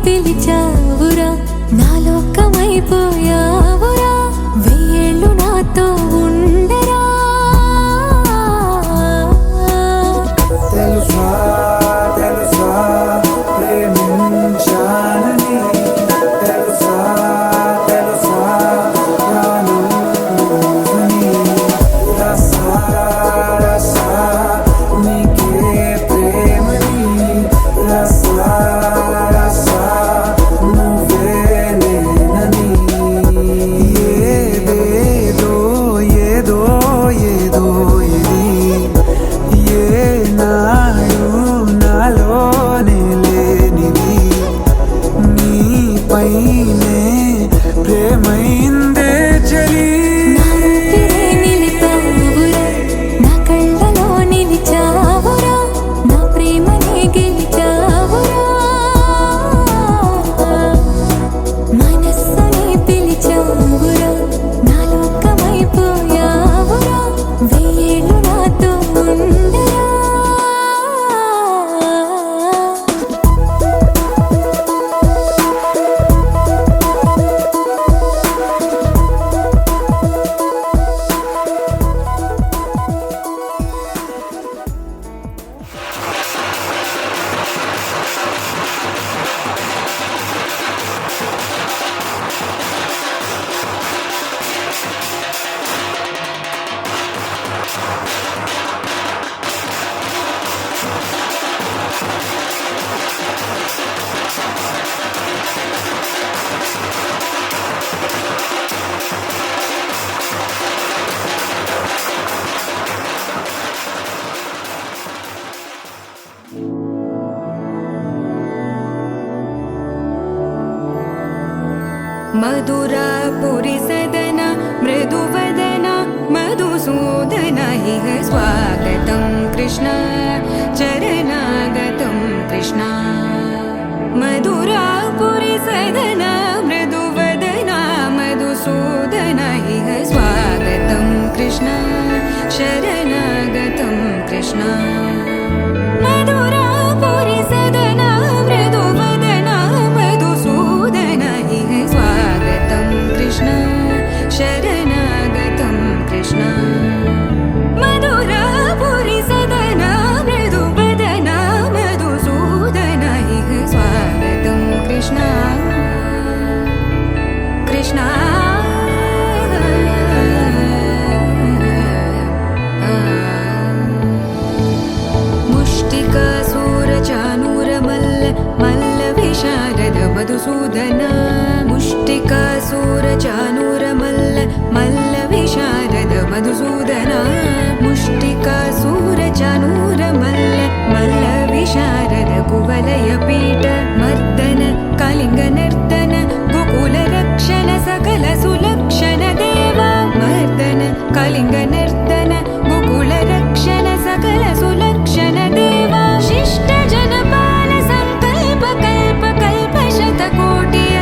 పిలిచావురా నా లోకమైపోయావురా వెయ్యేళ్ళు నాతో ఉండరా తెలుసా తెలుసా ప్రేమించానని తెలుసా తెలుసా ప్రాణమని రసా రసా నీకే ప్రేమని రసా రసా నువ్వే నేనని ఏదేదో ఏదో ఏదో ఇది ఏనాడు నాలోనే లేనిది నీపైనే ప్రేమైందే చలి నా ఊపిరే నిలిపావురా నా కళ్ళలో నిలిచావురా నా ప్రేమనే గెలిచావురా మనస్సుని పిలిచావురా నా లోకమైపోయావురా వెయ్యేళ్ళు నాతో ఉండరా मधुरापुरी सदन मृदुवदन मधुसूदन इह स्वागतं कृष्ण चरणागतं कृष्ण मधुरापुरी सदन मृदुवदन मधुसूदन इह स्वागतं कृष्ण शरणागतं कृष्ण मधुरापुरी सदन मृदुवदन मधुसूदन इह स्वागतं कृष्ण शरणागतं कृष्ण मधुरापुरी सदन मृदुवदन मधुसूदन इह स्वागतं कृष्ण कृष्ण मुष्टिकासूरचानूरमल्ल मल्लविशारद मधुसूदन मुष्टिकासूरचानूरमल्ल मल्लविशारद मधुसूदन मुष्टिकासूरचानूरमल्ल मल्लविशारद कुवलयपीठ मर्दन कलिङ्गनर्तन गोकुलरक्षण सकल सुलक्षण देवा मर्दन कलिङ्गनर्तन गोकुलरक्षण सकल सुलक्षण देवा शिष्ट जनपाल संकल्प कल्प कल्प शतकोटिय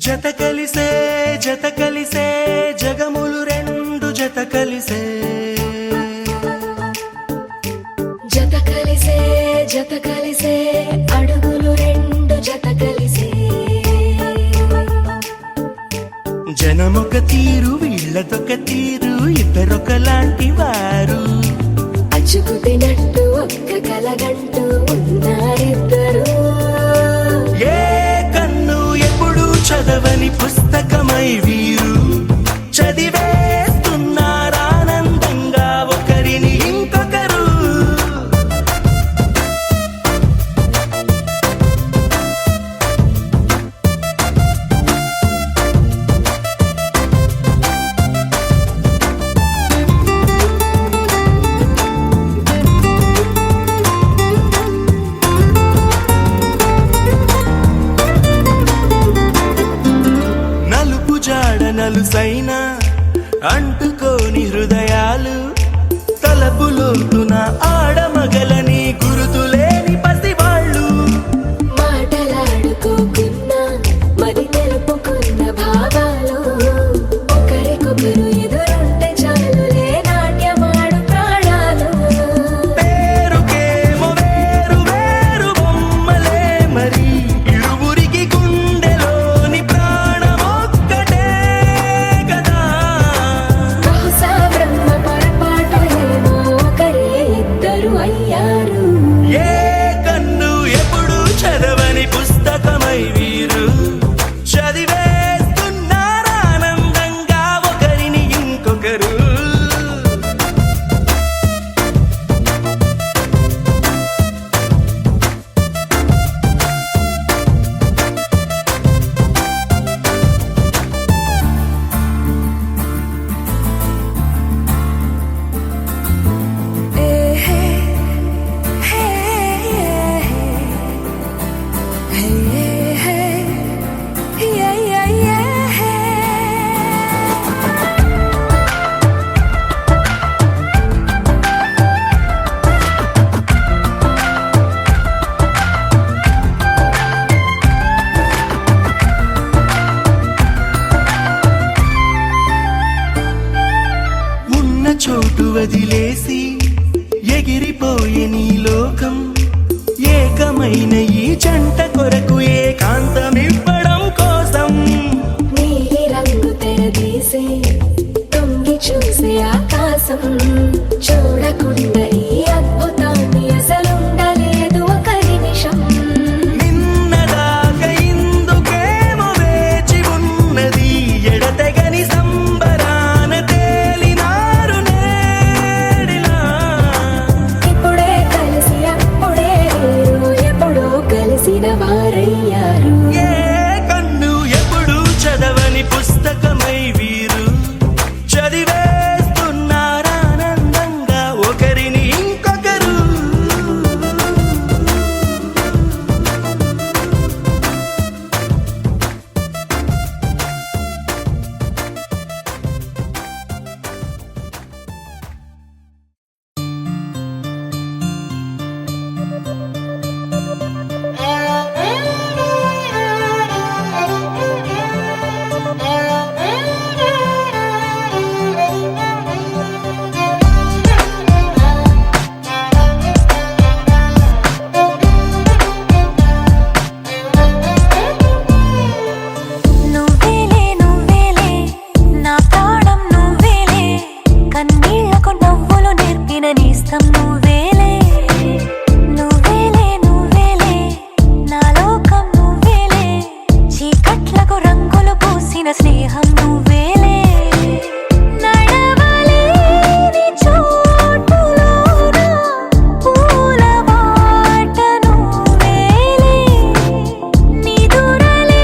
జత కలిసే జగములు రెండు జత కలిసే జత కలిసే అడుగులు రెండు జత కలిసే జనమొక తీరు వీళ్ళదొక తీరు ఇద్దరొకలాంటి వారు అచ్చుకు తినట్టు ఒక్క కలగంటూ ఉన్నారిద్దరు ఏ కన్ను ఎప్పుడు చదవని పుస్తకమై వీరు చదివేస్తున్నారానందంగా ఒకరిని ఇంకొకరు నలుపు జాడ నలుసైన అంటుకోని హృదయాలు తలపులోతున ఆడమగలని గురుతులేని పసివాళ్ళు మాటలాడుకోకున్నా మరి తెలుపుకున్న భావాలు ఒకరికొకరు ఎదురుంటే చాలులే నాట్యమాడు ప్రాణాలు పేరుకేమో వేరు వేరు బొమ్మలే మరి ఇరువురికి గుండెలోని ప్రాణమొక్కటే కదా బహుశా బ్రహ్మ పొరపాటు ఏమో ఒకరే ఇద్దరు అయ్యారు ఏ కన్ను ఎప్పుడు చదవని పుస్తకమై వీరు చదివేస్తున్నారానందంగా ఒకరిని ఇంకొకరు ఉన్న చోటు వదిలేసి ఎగిరిపోయే నీ లోకం ఏకమైన ఈ జంట కొరకు ఏకాంతమివ్వడం కోసం నీలి రంగు తెరదీసే తొంగి చూసే ఆకాశం చూడకుండా ఈ అద్భుతాన్ని అసలుండలేదు ఒక నిమిషం నిన్నదాకా ఇందుకేమో వేచి ఉన్నది ఎడతెగని సంబరాన తేలినారు నేడిలా ఇప్పుడే కలిసి అప్పుడే వేరు ఎప్పుడో కలిసిన వారయ్యారు ఏ కన్ను ఎప్పుడు చదవని పుస్తకమై వీరు చదివేస్తున్నారానందంగా ఒకరిని ఇంకొకరు నువ్వేలే నువ్వేలే నా ప్రాణం నువ్వేలే కన్నీళ్లకు నవ్వులు నేర్పిన నేస్తం నువ్వేలే నువ్వేలే నువ్వేలే నా లోకం నువ్వేలే చీకట్లకు రంగులు పూసిన స్నేహం నువ్వేలే నడవలేని చోటులోన పూల బాట నువ్వేలే నిదురలేని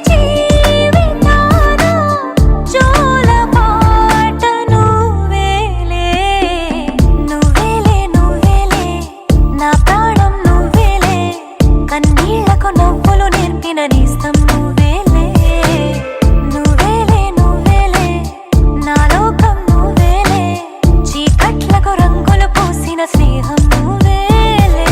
జీవితాన జోల పాట నువ్వేలే నువ్వేలే నువ్వేలే నా ప్రాణం నువ్వేలే కన్నీళ్లకు నవ్వులు నేర్పిన నేస్తం నువ్వేలే నువ్వేలే నువ్వేలే నా లోకం నువ్వేలే చీకట్లకు రంగులు పూసిన స్నేహం నువ్వేలే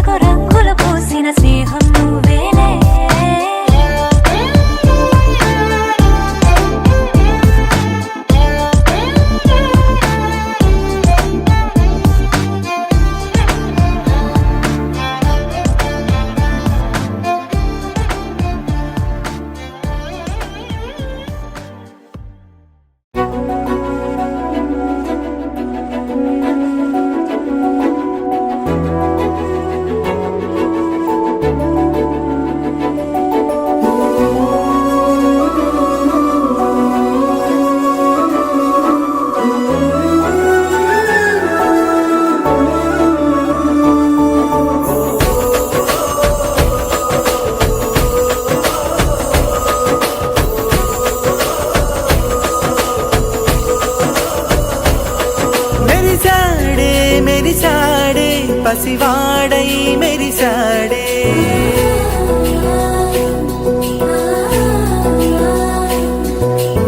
కళ్ళకు రంగులు పూసిన స్నేహం నువ్వేలే మెరిసాడే మెరిసాడే పసివాడై మెరిసాడే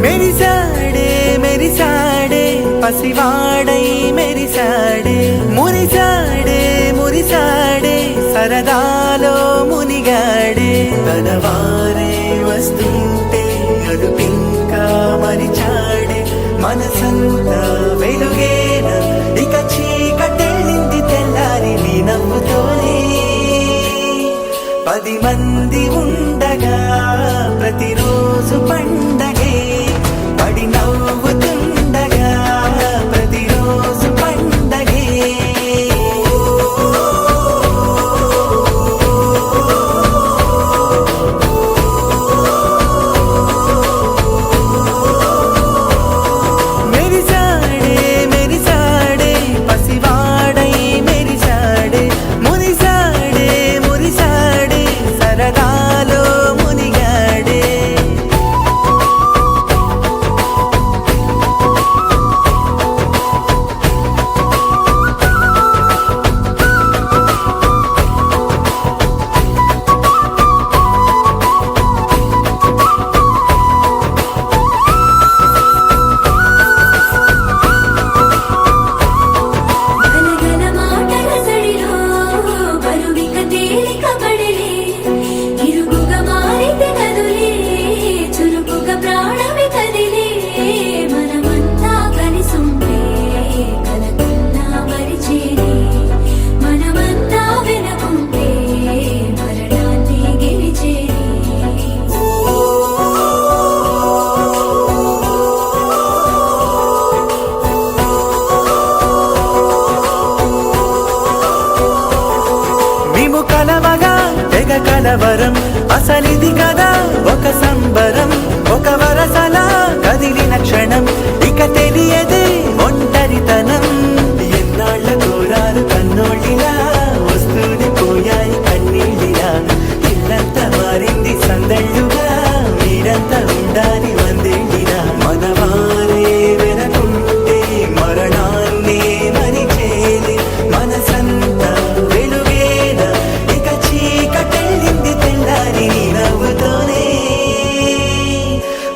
మెరిసాడే మెరిసాడే పసివాడై మెరిసాడే మురిసాడే మురిసాడే సరదాలో మునిగాడే తనవారే వస్తుంటే అడుపింకా మరిచాడే మనసంతా వెలుగేన ఇక చీకటెళ్ళింది తెల్లారి నీ నవ్వుతోనే 10 మంది ఉండగా ప్రతిరోజు పండగే పడి నవ్వుతుండగా ప్రతిరోజు పండగే మెరిసాడే మెరిసాడే పసివాడై మెరిసాడే మురిసాడే మురిసాడే సరదాలో మునిగాడే గలగల మాటల సడిలో బరువిక తేలిక పడలే ఇరుకుగా మారితే కదులే చురుకుగా ప్రాణమి కదిలే మనమంతా కలిసుంటే కలకున్నా మరిచేనే మనమంతా వెనకుంటే మరణాన్ని గెలిచేనే మేము కలవగా తెగ కలవరం అసలిది కదా ఒక సంబరం ఒక వరసలా కదిలిన క్షణం ఇక తెలియదే ఒంటరితనం ఎన్నాళ్ళ కోరాలు కన్నోళ్ళిలా వస్తూనే పోయాయి కన్నీళ్ళిలా ఇల్లంతా మారింది సందళ్ళుగా మీరంతా ఉండాలి వందేళ్ళిలా మనవారే వెనకుంటే మరణాన్ని మరిచేది మనసంతా వెలుగేన ఇక చీకటెళ్ళింది తెల్లారి నవ్వుతోనే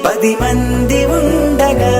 10 మంది ఉండగా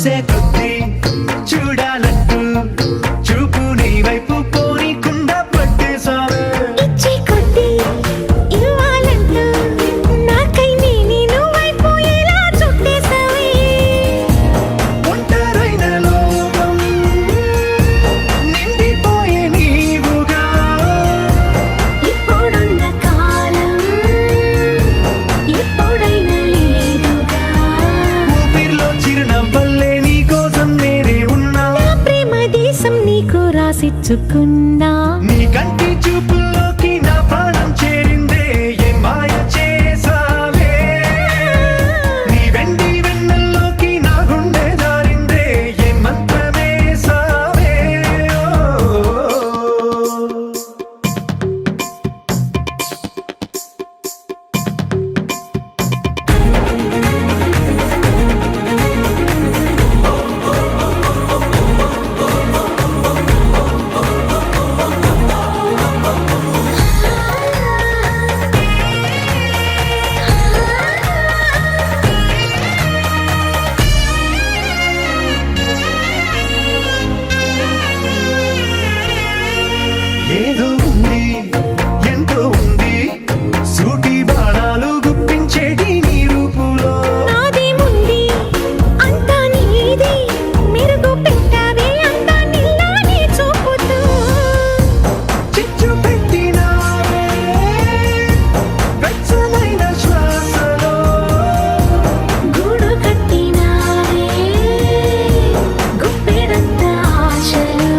చూసే కొద్దీ చూడాలంటూ చూపు నీ వైపు పోనీకుండా పట్టేసావే ఇచ్చే కొద్దీ ఇవ్వాలంటూ నాకై నేను వైపోయేలా చుట్టేసావే ఒంటరైన లోకం నిండిపోయే నీవుగా ఇప్పుడున్న కాలం ఎప్పుడైనా లేదుగా ఊపిరిలో చిరునవ్వల్లే నీ కోసం నేనే ఉన్నా నా ప్రేమ దేశం నీకు రాసిచ్చుకున్నా నీ కంటి చూపుల్లోకి నా ప్రాణం చేరిందే ఏ మాయ చేసావే నీ వెండి వెన్నెల్లోకి నా గుండె జారిందే ఏ మంత్రమేసావే ఏదో ఉంది ఎంతో ఉంది సూటి బాణాలు గుప్పించేటి నీ రూపులో నాదేముంది అంతా నీది మెరుగు పెట్టావే అంతా నిల్లానే చూపుతూ చిచ్చు పెట్టినావే వెచ్చనైన శ్వాసలో గూడు కట్టినావే గుప్పెడంత ఆశలు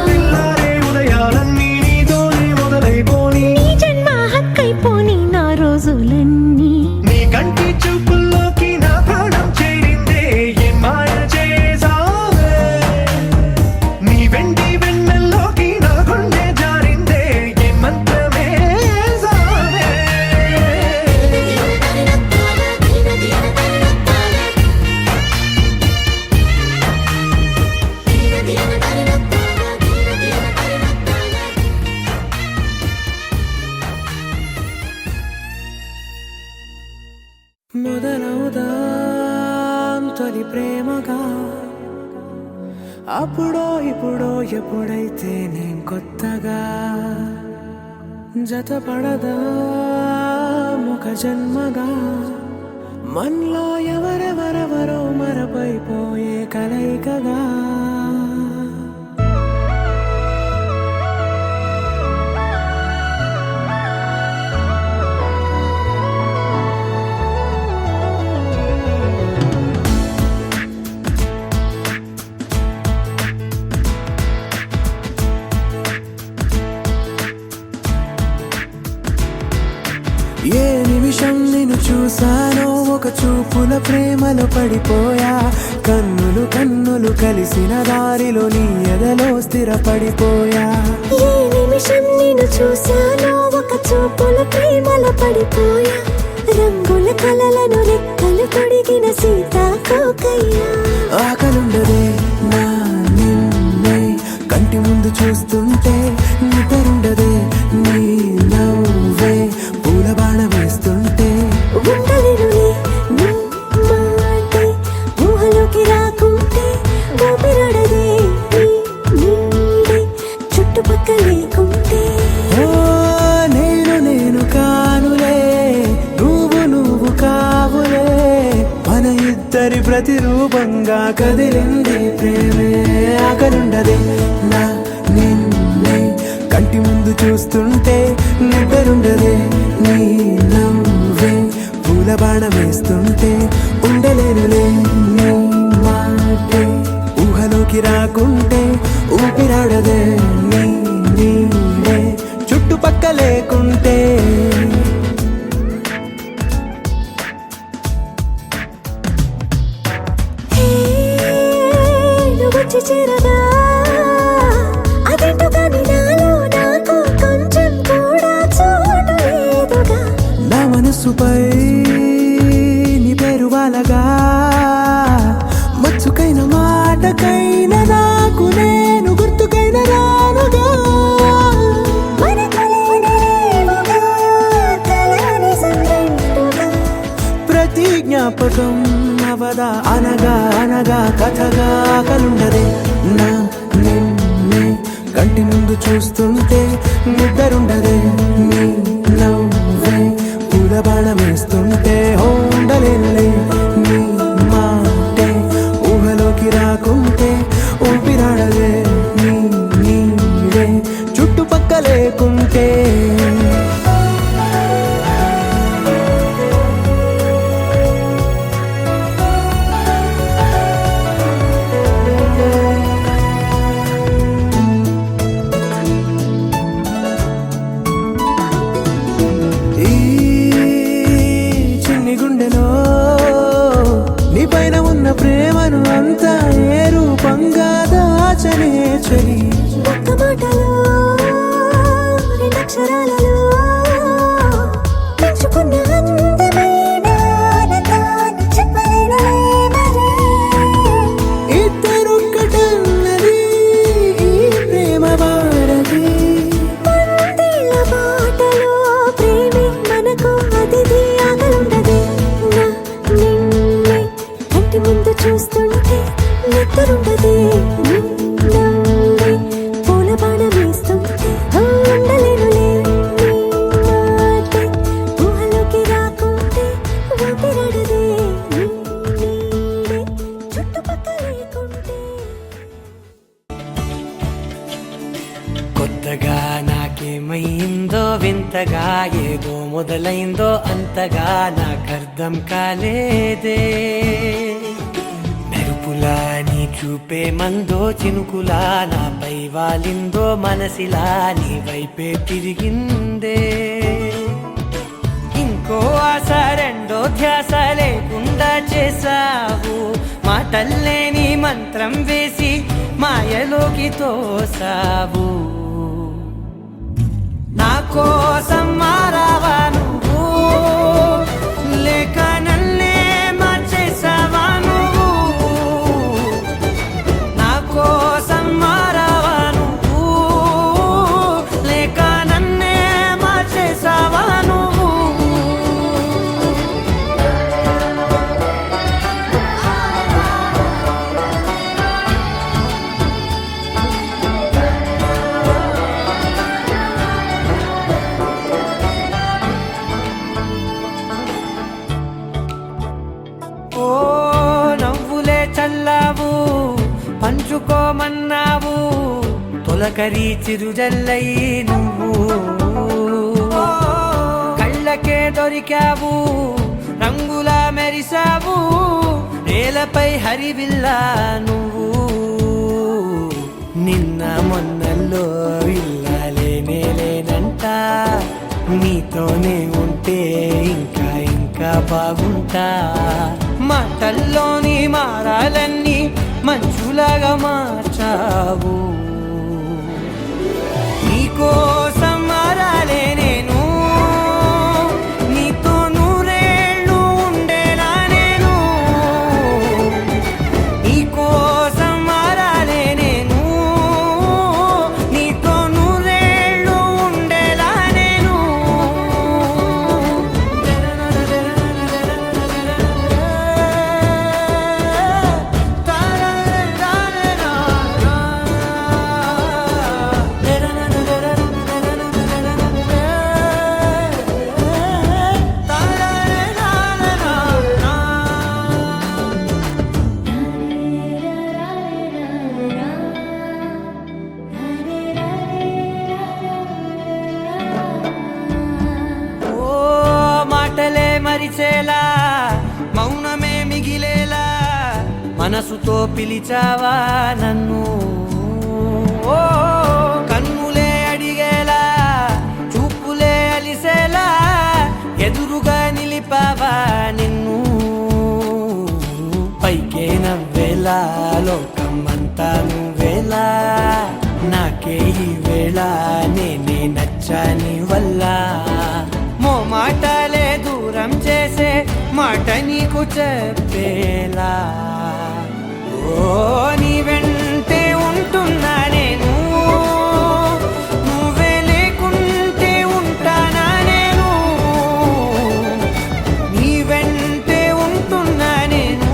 తెల్లారే ఉదయాలన్నీ నీతోనే మొదలైపోని నీ జన్మ హక్కైపోని నా రోజులన్నీ నీ కంటి చూపుల్లోకి నా ప్రాణం చేరిందే ఏ మాయ చేసావే నీ వెండి వెన్నెల్లోకి నా గుండె జారిందే ఏ మంత్రమేసావే మొదలవుదాం తొలి ప్రేమగా అప్పుడో ఇప్పుడో ఎప్పుడైతే నేను కొత్తగా జతపడదా ఒక జన్మగా మనలో ఎవరెవరెవరో మరపైపోయే కలయికగా ఏ నిమిషం నిన్ను చూసానో ఒక చూపుల ప్రేమలో పడిపోయా కన్నులు కన్నులు కలిసిన దారిలో నీ ఎదలో స్థిరపడిపోయా ఏ నిమిషం నేను చూశానో ఒక చూపుల ప్రేమలో పడిపోయా రంగుల కలలను రెక్కలు తొడిగిన సీతాకోకయ్యా ఆకలుండదే నా నిన్నే కంటి ముందు చూస్తుంటే నిద్రుండదే నీ నవ్వే పూల బాణ వేస్తుంటే ఉండలేనులే నీ మాటే ఊహలోకి రాకుంటే ఊపిరాడదే నీ నీడే చుట్టుపక్కల లేకుంటే ఓ నేను కానులే నువ్వు కావులే మన ఇద్దరి ప్రతిరూపంగా కదిలింది ప్రేమే ఆకలుండదే నా నిన్నే కంటి ముందు చూస్తుంటే నిద్రుండదే నీ నవ్వే పూల బాణ వేస్తుంటే ఉండలేనులే నీ మాటే ఊహలోకి రాకుంటే ఊపిరాడదే నీ నీడే చుట్టుపక్క లేకుంటే హే, నువ్వు వచ్చి చేరగా అదేంటో కానీ నాలో నాకు కొంచెం కూడా చోటు లేదుగా నా మనసుపై నీ పేరు వాలగా మచ్చుకైన మాటకైన నాకు నేను గుర్తుకైన రానుగా ప్రతి జ్ఞాపకం అవదా అనగా అనగా కథగా కలుండదే నా నిన్నే కంటి ముందు చూస్తుంటే నిద్రుండదే నీ నవ్వే పూల బాణం వేస్తుంటే ఉండలేనులే నీ మాటే ఊహలోకి రాకుంటే ఊపిరాడదే నీ నీడే చుట్టుపక్క లేకుంటే ఈ చిన్ని గుండెలో నీ పైన ఉన్న ప్రేమను అంతా ఏ రూపంగా దాచనే చలి ఒక్క మాటలో రెండక్షరాలలో పెంచుకున్న అందమైన ఆనందాన్ని చెప్పలేనులే మరి. ఇద్దరొక్కటన్నది ఈ ప్రేమ వారది పందిళ్ళ బాటలో ప్రేమే మనకు అతిథి ఆగలుండదే నా నిన్నే కంటి ముందు చూస్తుంటే నిద్రుండదే నీ నవ్వే పూల బాణం వేస్తుంటే ఉండలేనులే నీ మాటే ఊహలోకి రాకుంటే ఊపిరాడదే నీ నీడే చుట్టుపక్కల లేకుంటే. కొత్తగా నాకేమైందో వింతగా ఏదో మొదలైందో అంతగా నాకర్థం కాలేదే మెరుపులా నీ చూపే మందో చినుకులా నాపై వాలిందో మనసిలా నీ వైపే తిరిగిందే ఇంకో ఆశ రెండో ధ్యాస లేకుండా చేసావు మాటల్లే నీ మంత్రం వేసి మాయలోకి తోసావు నా కోసం మారావా నువ్వు లేక నన్నే మార్చేసావా నువ్వు నా కోసం మారావా నువ్వు లేక నన్నే మార్చేసావా నువ్వు ఓ నవ్వులే చల్లావు పంచుకోమన్నావు తొలకరి చిరుజల్లై నువ్వు ఓ, కళ్ళకే దొరికావు రంగులా మెరిసావు నేలపై హరివిల్లా నువ్వు నిన్న మొన్నల్లో ఇల్లాలేనేలేనంట నీతోనే ఉంటే ఇంకా ఇంకా బాగుంటా మాటల్లోని మారాలన్నీ మంచులాగా మార్చావు నీకోసం మారాలే నేను నీతో నూరేళ్ళు ఉండేలా నేను నీకోసం మారాలే నేను నీతో నూరేళ్ళు ఉండేలా నేను ఓ మాటలే మరిచేలా మౌనమే మిగిలేలా మనసుతో పిలిచావా నన్ను ఓ కన్నులే అడిగేలా చూపులే అలిసేలా ఎదురుగా నిలిపావా నిన్ను పైకే నవ్వేలా లోకం అంతా నువ్వేలా నాకే ఈ వేళ నేనే నచ్చాని వల్ల మో మాటలే దూరం చేసే మాట నీకు చెప్పేలా ఓ నీ వెంటే ఉంటున్నా నేను నువ్వే లేకుంటే ఉంటానా నేను నీ వెంటే ఉంటున్నా నేను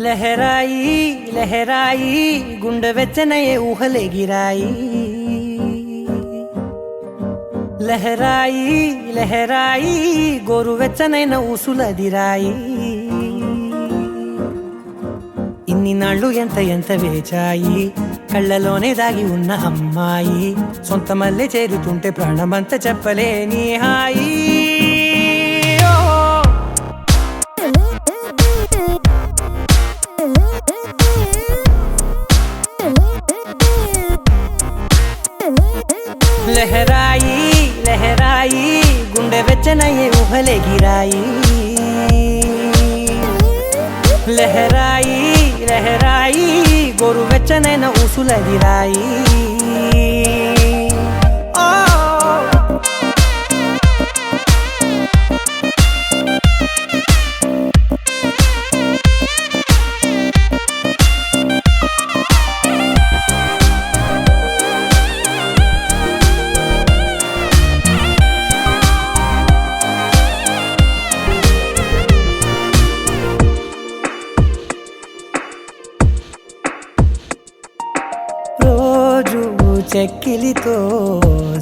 లహరాయి లహరాయి గుండె వెచ్చనయే ఊహలెగిరాయి లహరాయి లహరాయి గోరు వెచ్చనైన ఊసులదిరాయి ఇన్ని నాళ్ళు ఎంత ఎంత వేచాయి కళ్ళలోనే దాగి ఉన్న అమ్మాయి సొంత మల్లె చేరుతుంటే ప్రాణమంత చెప్పలేని హాయి లహరాయి లహరాయి గుండె వెచ్చనయ్యే ఊహలెగిరాయి లహరాయి లహరాయి గోరు వెచ్చనైన ఊసులదిరాయి చెక్కిలితో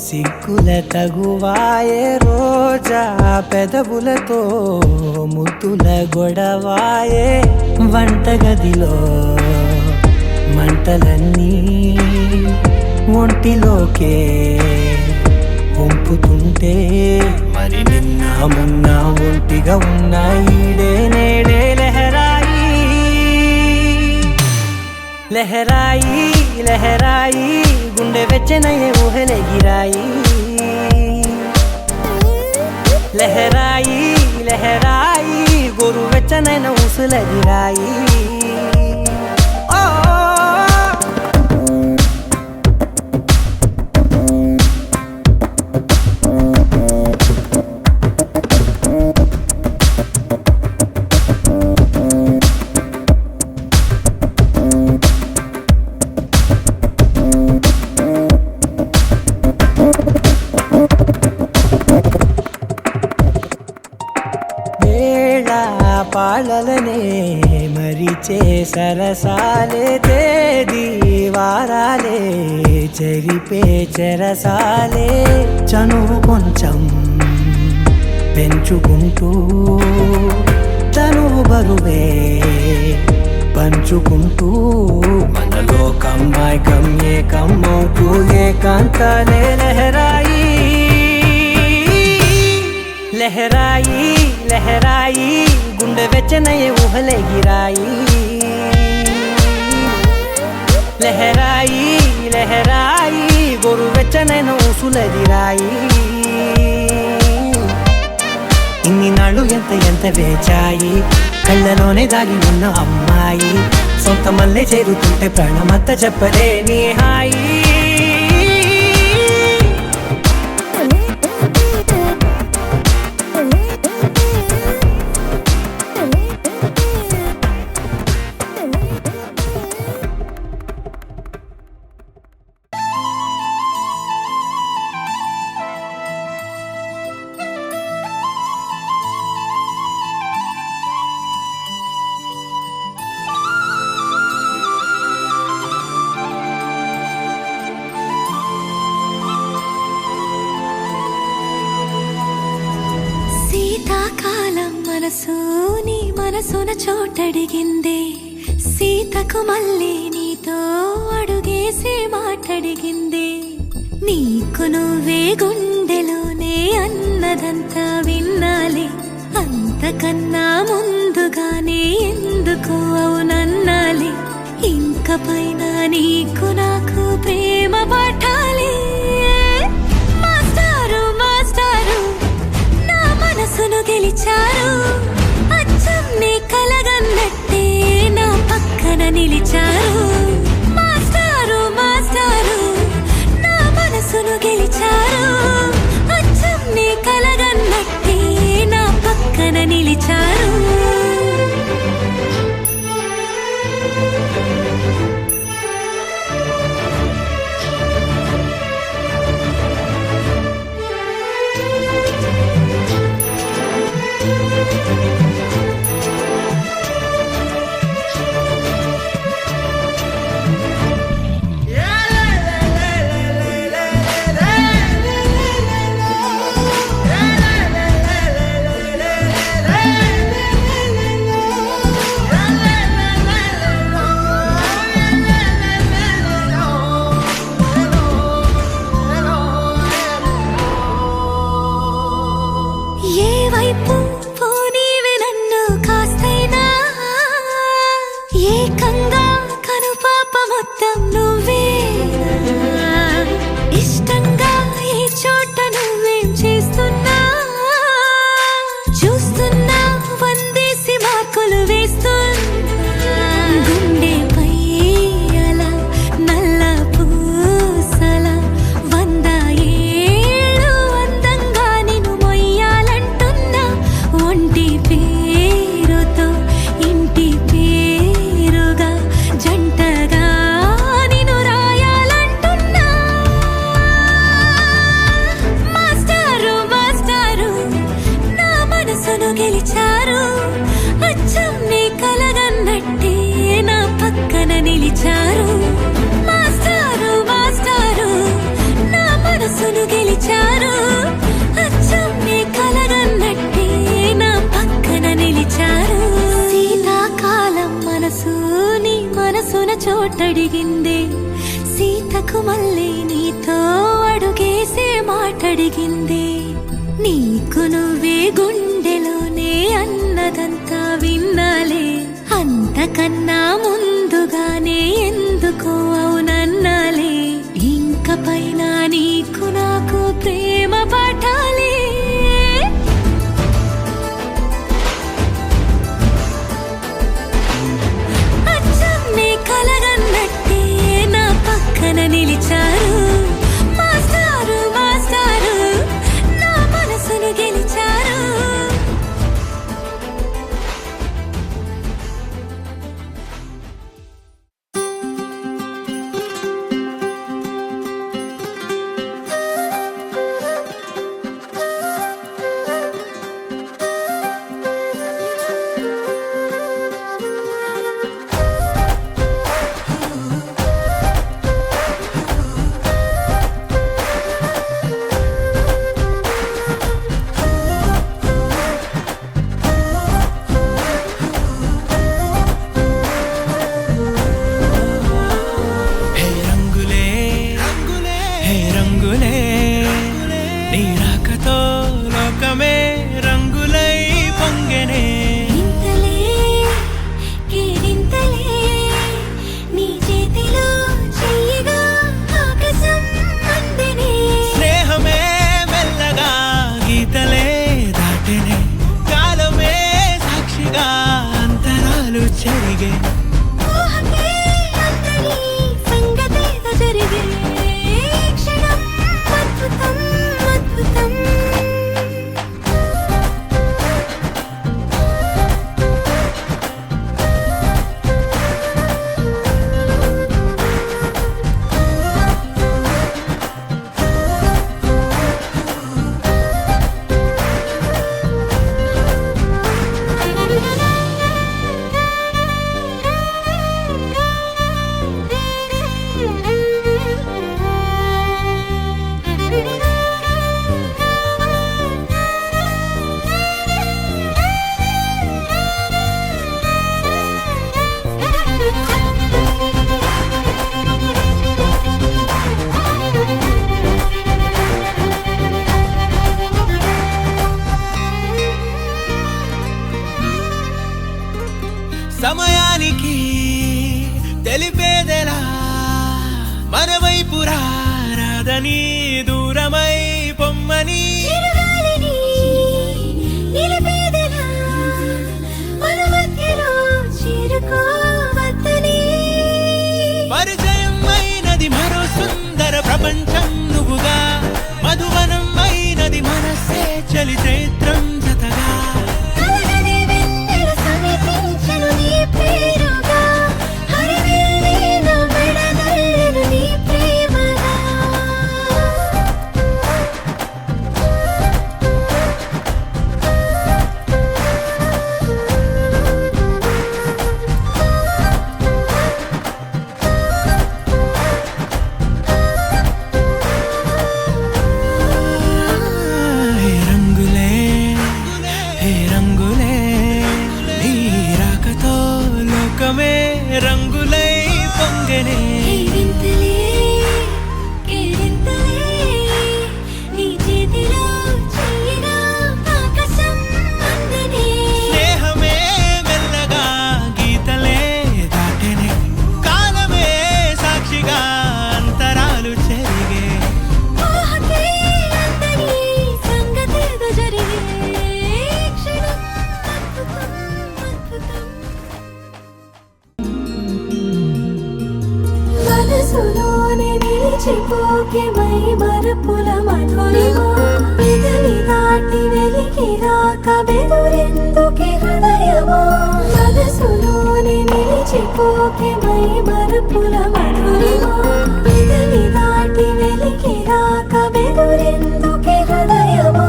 సిగ్గుల తగువాయే రోజా పెదవులతో ముద్దుల గొడవాయే వంటగదిలో మంటలన్నీ ఒంటిలోకే వంపుతుంటే మరి నిన్న మొన్న ఒంటిగా ఉన్న ఈడే నేడే లహరాయి లహరాయి లహరాయి గుండె వెచ్చనయ్యే ఊహలెగిరాయి లహరాయి లహరాయి గోరు వెచ్చనైన ఊసులదిరాయి పాలలనే మరిచే సరసాలే తేదీ వారాలే చెరిపే చెరసాలే చనువు కొంచెం పెంచుకుంటూ తనువు బరువే పంచుకుంటూ మనలో కమ్మాయి కమ్మే కమ్మవుతూ ఏకాంతాలే లహరాయి లహరాయి లహరాయి గుండె వెచ్చనయ్యే ఊహలెగిరాయి లహరాయి లహరాయి గోరు వెచ్చనైన ఊసులదిరాయి ఇన్ని నాళ్ళు ఎంత ఎంత వేచాయి కళ్ళలోనే దాగి ఉన్న అమ్మాయి సొంత మల్లె చేరుతుంటే ప్రాణమంత చెప్పలేని హాయి శీతాకాలం మనసు నీ మనసున చోటడిగిందే సీతకు మళ్ళీ నీతో అడుగేసి మాటడిగిందే నీకు నువ్వే గుండెలోనే అన్నదంతా విన్నాలే అంతకన్నా ముందుగానే ఎందుకు అవునన్నాలే ఇంక పైన నీకు నాకు ప్రేమ పాఠాలే మాస్టారు మాస్టారు నా మనసును గెలిచారు అచ్చం నీ కలగన్నట్టే నా పక్కన నిలిచారు మాస్టారు మాస్టారు నా మనసును గెలిచారు అచ్చం నీ కలగన్నట్టే నా పక్కన నిలిచారు మళ్ళీ నీతో అడుగేసే మాటడిగింది. నీకు నువ్వే గుండెలోనే అన్నదంతా విన్నాలే, అంతకన్నా ముందుగానే ఎందుకో అవునన్నాలే. ఇంక పైన నీకు నాకు ప్రేమ పాఠాలే. అచ్చం నీ కలగన్నట్టే నా పక్కన నిలిచారు మాస్టారు, మాస్టారు నా మనసును గెలిచారు. హే రంగులే హే రంగులే నీ రాకతో లోకమే రంగులై పొంగెనే. ఇంతలే కేరింతలే నీ చేతిలో చెయ్యగా ఆకాశం అందెనే. స్నేహమే మెల్లగా గీతలే దాటెనే, కాలమే సాక్షిగా అంతరాలు చెరిగే. ఊహకే అందని సంగతేదో జరిగే క్షణం అద్భుతం, అద్భుతం. సమయానికి తెలిపేదెలా మన వైపు రాదని దూరమై పొమ్మని. చిరుగాలిని నిలిపేదెలా మన మధ్యలో చేరుకోవద్దని. పరిచయం అయినది మరో సుందర ప్రపంచం నువ్వుగా, మధువనం అయినది మనసే చలి చైత్రం జతగా. కలగని వెన్నెల సమీపించెను నీ పేరుగా, హరివిల్లే నా మెడనల్లెను నీ ప్రేమగా. హే రంగులే హే రంగులే నీ రాకతో లోకమే రంగులై పొంగెనే. కేరింతలే కేరింతలే నీ చేతిలో చెయ్యగా ఆకాశం అందెనే. స్నేహమే మెల్లగా గీతలే దాటెనే, కాలమే సాక్షిగా అంతరాలు చెరిగే. ఊహకే అందని సంగతేదో జరిగే క్షణం అద్భుతం, అద్భుతం. మనసులోనే నిలిచిపోకే మై మరుపుల మధురిమా. పెదవి దాటి వెలికి రాక బెదురెందుకే హృదయమా. మనసులోనే నిలిచిపోకే మై మరుపుల మధురిమా. పెదవి దాటి వెలికి రాక బెదురెందుకే హృదయమా.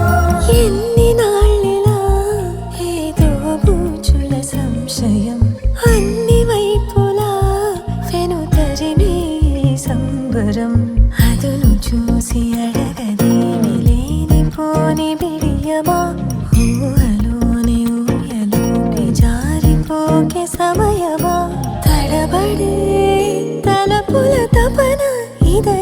ఎన్ని నాళ్ళిలా ఏదో బూచుల సంశయం, అన్ని వైపులా వెనుతరిమే సంబరం. అదును చూసి అడగదేమి లేనిపోని బిడియమా. ఊహలోని ఊయలోకి జారిపోకే సమయమా. తడబడే తలపుల తపన ఇదే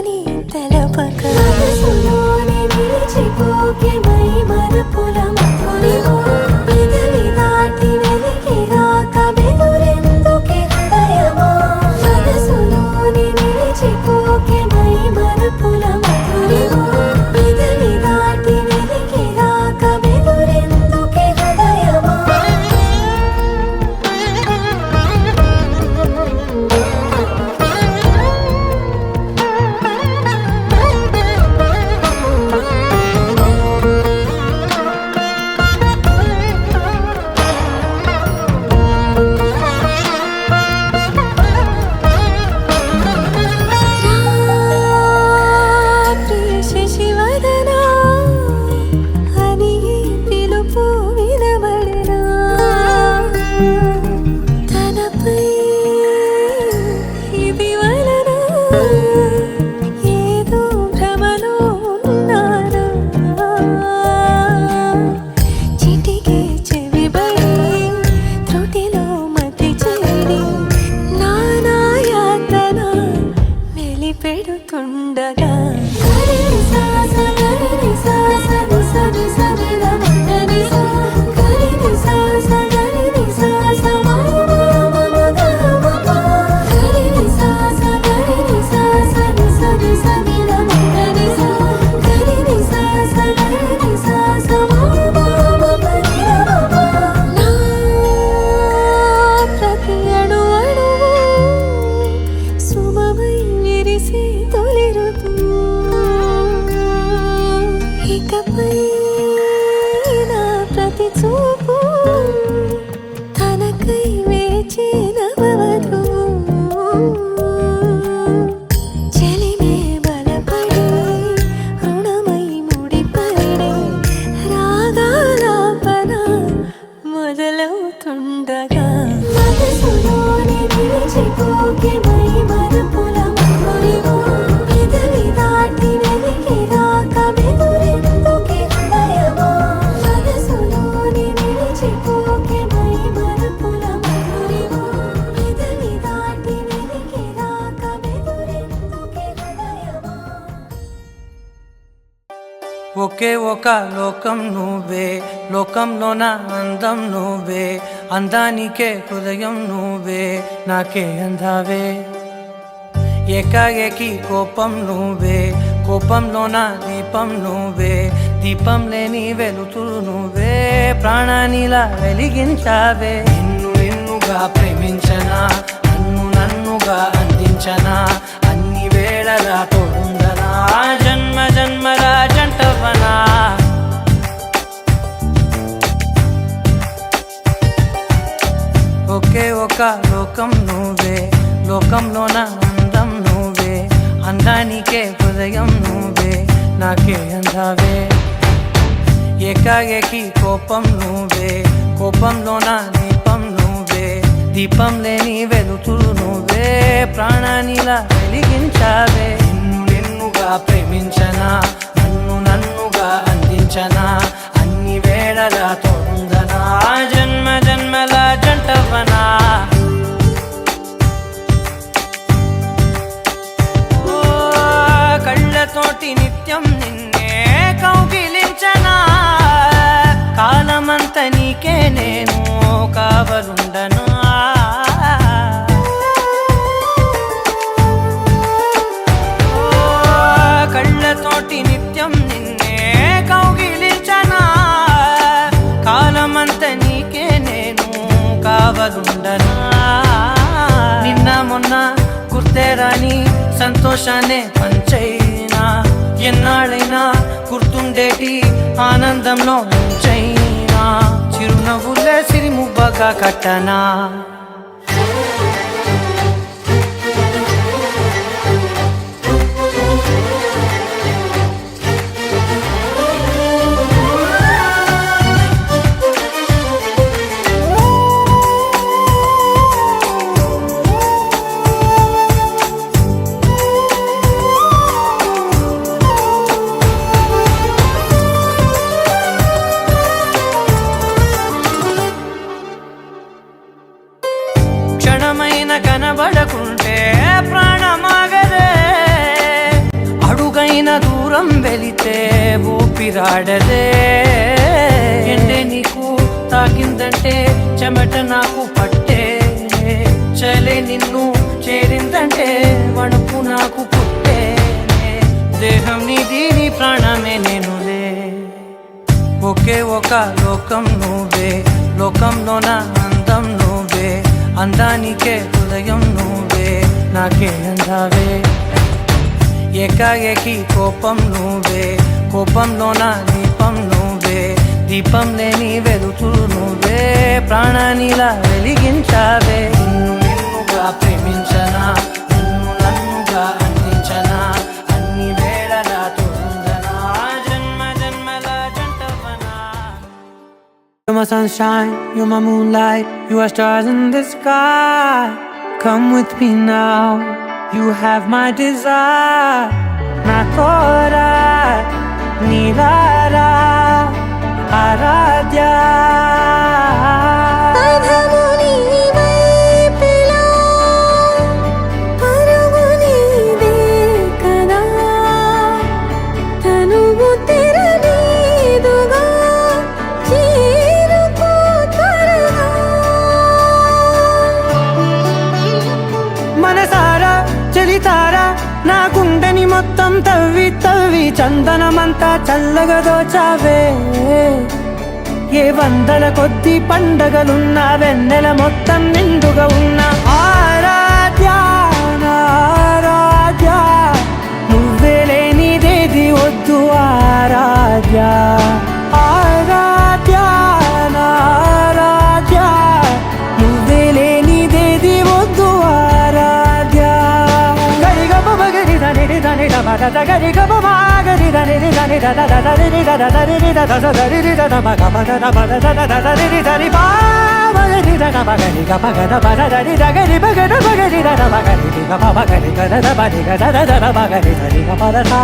పెడుతుండగా ప్రతి అణు అణువు శుభమై విరిసే తొలి ఋతువు. ఇకపై నా ప్రతి చూపు తనకై వేచి నవవధువు. చెలిమే బలపడి రుణమై ముడిపడే రాగాలాపన మొదలవుతుండగా మనసులోని నిలిచిపోకే మై మరుపుల మధురిమో. పెదవి దాటి వెలికి రాక బెదురెందుకే హృదయమో. మనసులోని నిలిచిపోకే మై మరుపుల మధురిమో. పెదవి దాటి వెలికి రాక బెదురెందుకే హృదయమో. ఒకే ఒక లోకం నువ్వే, లోకంలోన అందం నువ్వే, అందానికే హృదయం నువ్వే, నాకే అందావే. ఏకాఏకి కోపం నువ్వే, కోపంలోన దీపం నువ్వే, దీపం లేని వెలుతురు నువ్వే, ప్రాణానిలా వెలిగించావే. నిన్నుగా ప్రేమించనా, నన్నుగా అందించనా, అన్ని వేళలా తోడుందనా, జన్మ జన్మల జంటవనా. ఒకే ఒక లోకం నువ్వే, లోకంలోన అందం నువ్వే, అందానికే హృదయం నువ్వే, నాకే అందావే. ఏకాఏకి కోపం నువ్వే, కోపంలోన దీపం నువ్వే, దీపం లేని వెలుతురు నువ్వే, ప్రాణానిలా వెలిగించావే. నిన్నుగా ప్రేమించనా, నన్నుగా అందించనా, అన్ని వేళలా తోడుందనా, జన్మ జన్మల జంటవనా. ఓ కళ్ళతోటి నిత్యం నిన్నే కౌగిలించనా, కాలమంత నీకే నేను కావలుండనా. ఓ కళ్ళతోటి నిత్యం నిన్నే కౌగిలించనా, కాలమంత నీకే నేను కావలుండనా. నిన్న మొన్న గుర్తే రాని సంతోషాన్నే పంచైనా, ఎన్నాళ్ళైనా గుర్తుండేటి ఆనందంలో ముంచైనా, చిరునవ్వులే సిరిముబ్బగా కట్టనా. క్షణమైన కనబడకుంటే ప్రాణమాగదే, అడుగైన దూరం వెళితే ఊపిరాడదే. ఎండే నీకు తాకిందంటే చెమట నాకు పట్టే, చలే నిన్ను చేరిందంటే వణుకు నాకు పుట్టే. దేహం నీది, నీ ప్రాణమే నేనులే. ఒకే ఒక లోకం నువ్వే, లోకంలోన అందం నువ్వే, అందానికే హృదయం నువ్వే, నాకే అందావే. ఏకాఏకి కోపం నువ్వే, కోపంలోన దీపం నువ్వే, దీపం లేని వెలుతురు నువ్వే, ప్రాణానిలా వెలిగించావే. నిన్నుగా ప్రేమించనా, నన్నుగా అందించనా, అన్ని వేళలా తోడుందనా, జన్మ జన్మల జంటవనా. You're my sunshine, you're my moonlight, you are stars in the sky. Come with me now, you have my desire. Na tora, nilara, aradhya. అధము నీ వైపులా, పరుగు నీదే మొత్తం తవ్వి తవ్వి చందనమంతా చల్లగా దోచావే ఏ వందల కొద్ది పండగలున్నా వెన్నెల మొత్తం నిండుగా ఉన్న ఆరాధ్య నా ఆరాధ్య నువ్వే లేనిదేది వద్దు ఆరాధ్య ఆరాధ్య నా ఆరాధ్య నువ్వే లేనిదేది వద్దు ఆరాధ్య గరిగ బగరి దని దని దమద గరిగ బగరి దని దని దద దరి దద దరి దద దరి దద బగ బగ దద దద దరి దరి బాగరి దద బగరి గ బగ దద దరి దగరి బగ బగరి దద బగరి గ బగరి గ దద బగరి గ దద దద బగరి దరి గ పద సా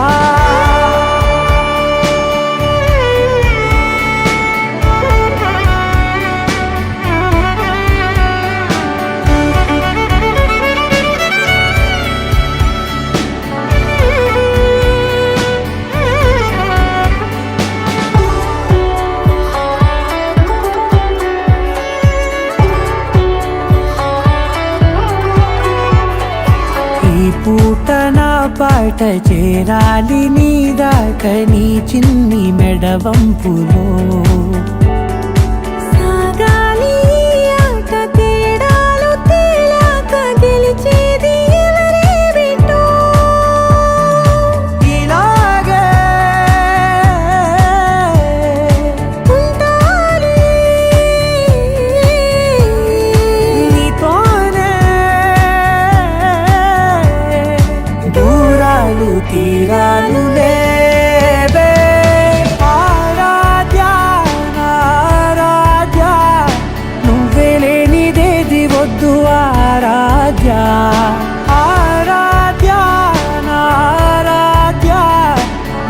పూట నా పాట చేరాలి నీ దాకా నీ చిన్ని మెడవంపులో సాగాలి ఆట తేడాలు తేలాక గెలిచేది ఎవరే బిడ్డో ఇలాగే ఉంటాలి నీతోనే దూరాలు తీరాలు లేవే ఆరాధ్య నా ఆరాధ్య నువ్వే లేనిదేది వద్దు ఆరాధ్య ఆరాధ్య నా ఆరాధ్య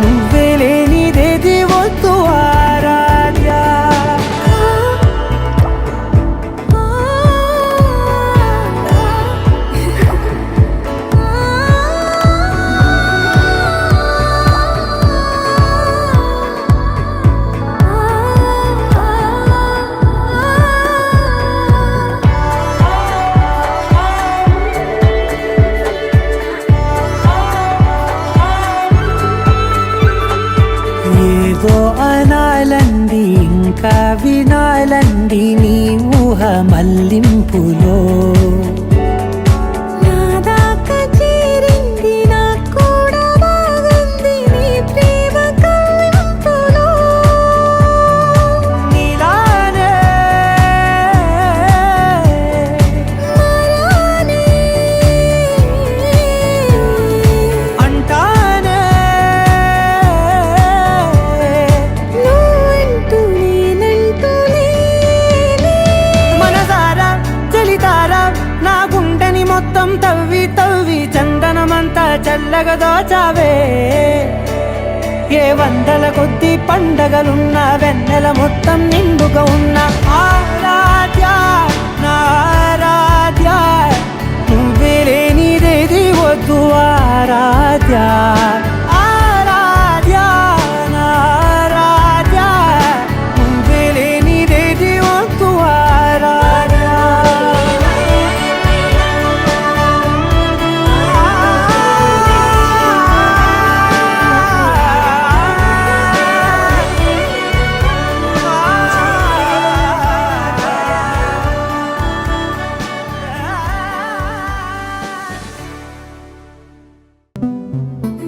నువ్వే లేనిదేది వద్దు ఆరాధ్య ఏదో అనాలండి ఇంకా వినాలండి నీ ఊహ మల్లింపులో నా దాకా చేరింది నాకు కూడా బాగుంది నీ ప్రేమ కవ్వింపులో నీలానే మరానే అంటానే నువ్వంటూ నేనంటూ లేనే మనసారా చలితారా నా గుండెని మొత్తం తవ్వి తవ్వి చందనమంతా చల్లగా దోచావే ఏ వందల కొద్ది పండగలున్న వెన్నెల మొత్తం నిండుగా ఉన్న ఆరాధ్య నా ఆరాధ్య నువ్వే లేనిదేది వద్దు ఆరాధ్య ఆరాధ్య నా ఆరాధ్య నువ్వే లేనిదేది వద్దు ఆరాధ్య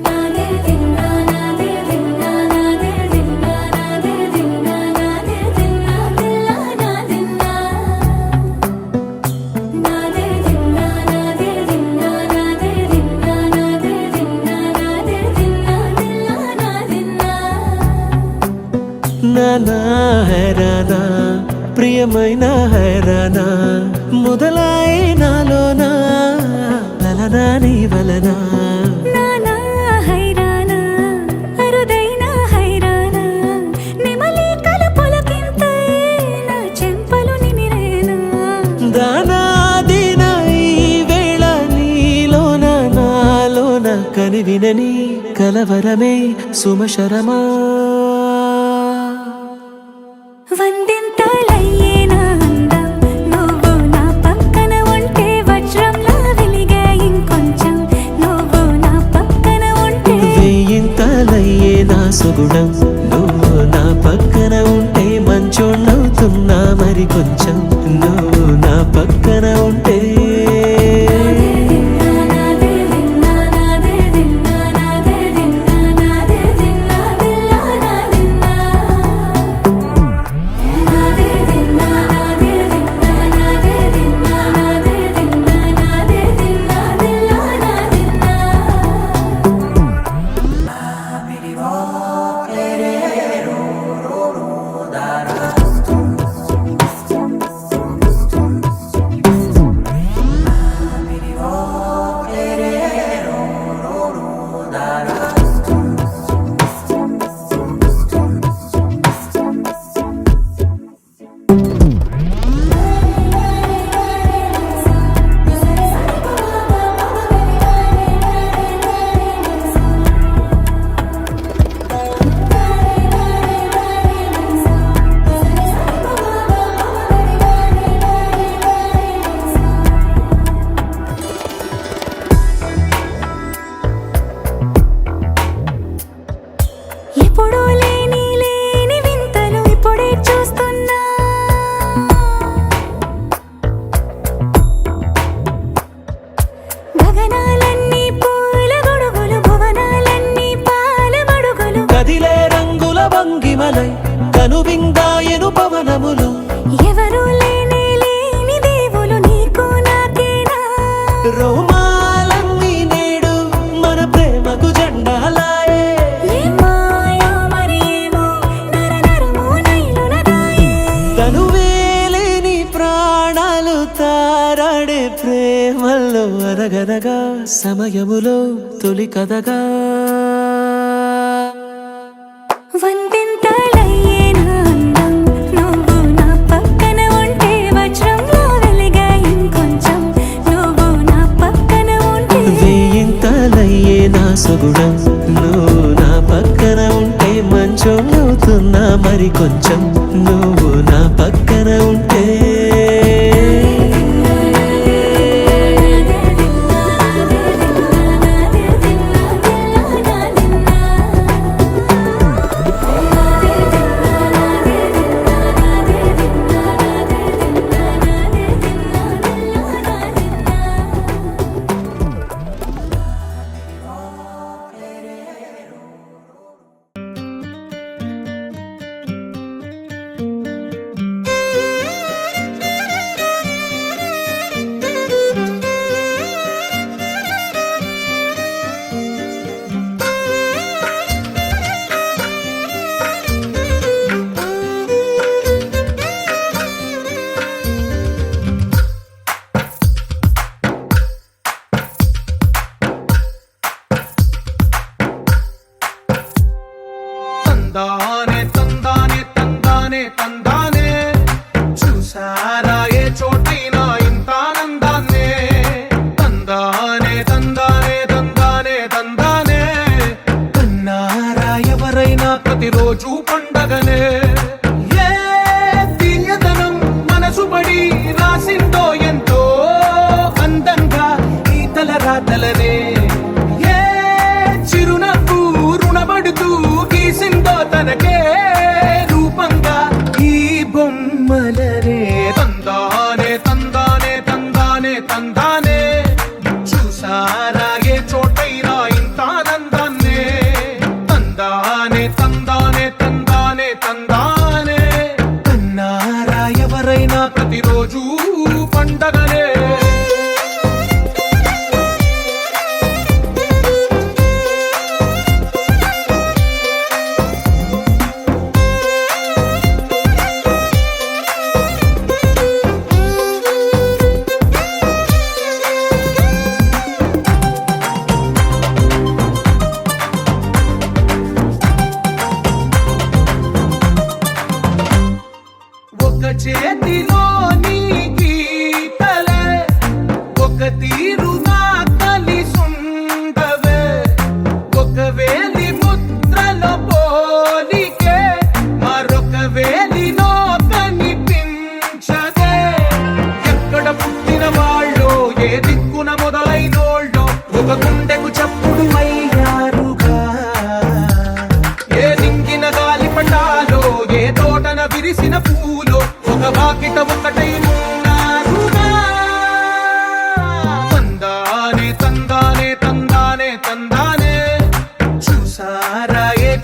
నాదే దిన్నా నాదే దిన్నా నాదే దిన్నా నాదే దిన్నా నాదే దిన్నా దిల్లా నాదిన్నా నాదే దిన్నా నాదే దిన్నా నాదే దిన్నా నాదే దిన్నా నాదే దిన్నా దిల్లా నాదిన్నా నానా హైరానా ప్రియమైన హైరానా మొదలై నాలోనా లలనా నీ వలనా నానా హైరానా అరుదైన హైరానా నెమలి కలుపులకింతై నా చెంపలు నిమిరేనా దానాదిన ఈ వేళ నీలోన నాలోన కనివినని కలవరమే సుమశరమా వందింతలయ్యే నా అందం నువ్వు నా పక్కన ఉంటే వజ్రంలా వెలిగే ఇంకొంచెం నువ్వు నా పక్కన ఉంటే సుగుణం నువ్వు నా పక్కన ఉంటే మంచోణ్ణవుతున్నా మరి కొంచెం నువ్వు నా పక్కన ఉంటే ఎప్పుడూ లేని వింతలు ఇప్పుడే చూస్తున్నా గగనాలన్నీ పూల గొడుగులు భువనాలన్నీ పాల మడుగులు కదిలే రంగుల భంగిమలై కనువిందాయను పవనములు ఎవరు లేని దేవులు నీకు నాకేనా రోమాలన్నీ నేడు మన ప్రేమకు జెండాలాయే ఏ మాయో మరేమో నరనరమో నైలున దాయే తనువేలేని ప్రాణాలు తారాడే ప్రేమల్లో అనగనగా సమయములో తొలి కథగా వందెంతలయ్యే నా అందం నువ్వు నా పక్కన ఉంటే వజ్రంలో వెలిగా ఇంకొంచెం నువ్వు నా పక్కన ఉంటే వేయింతలయ్యే నా సుగుణం నువ్వు నా పక్కన ఉంటే మంచోణ్ణవుతున్నా మరి కొంచెం నువ్వు నా పక్కన ఉంటే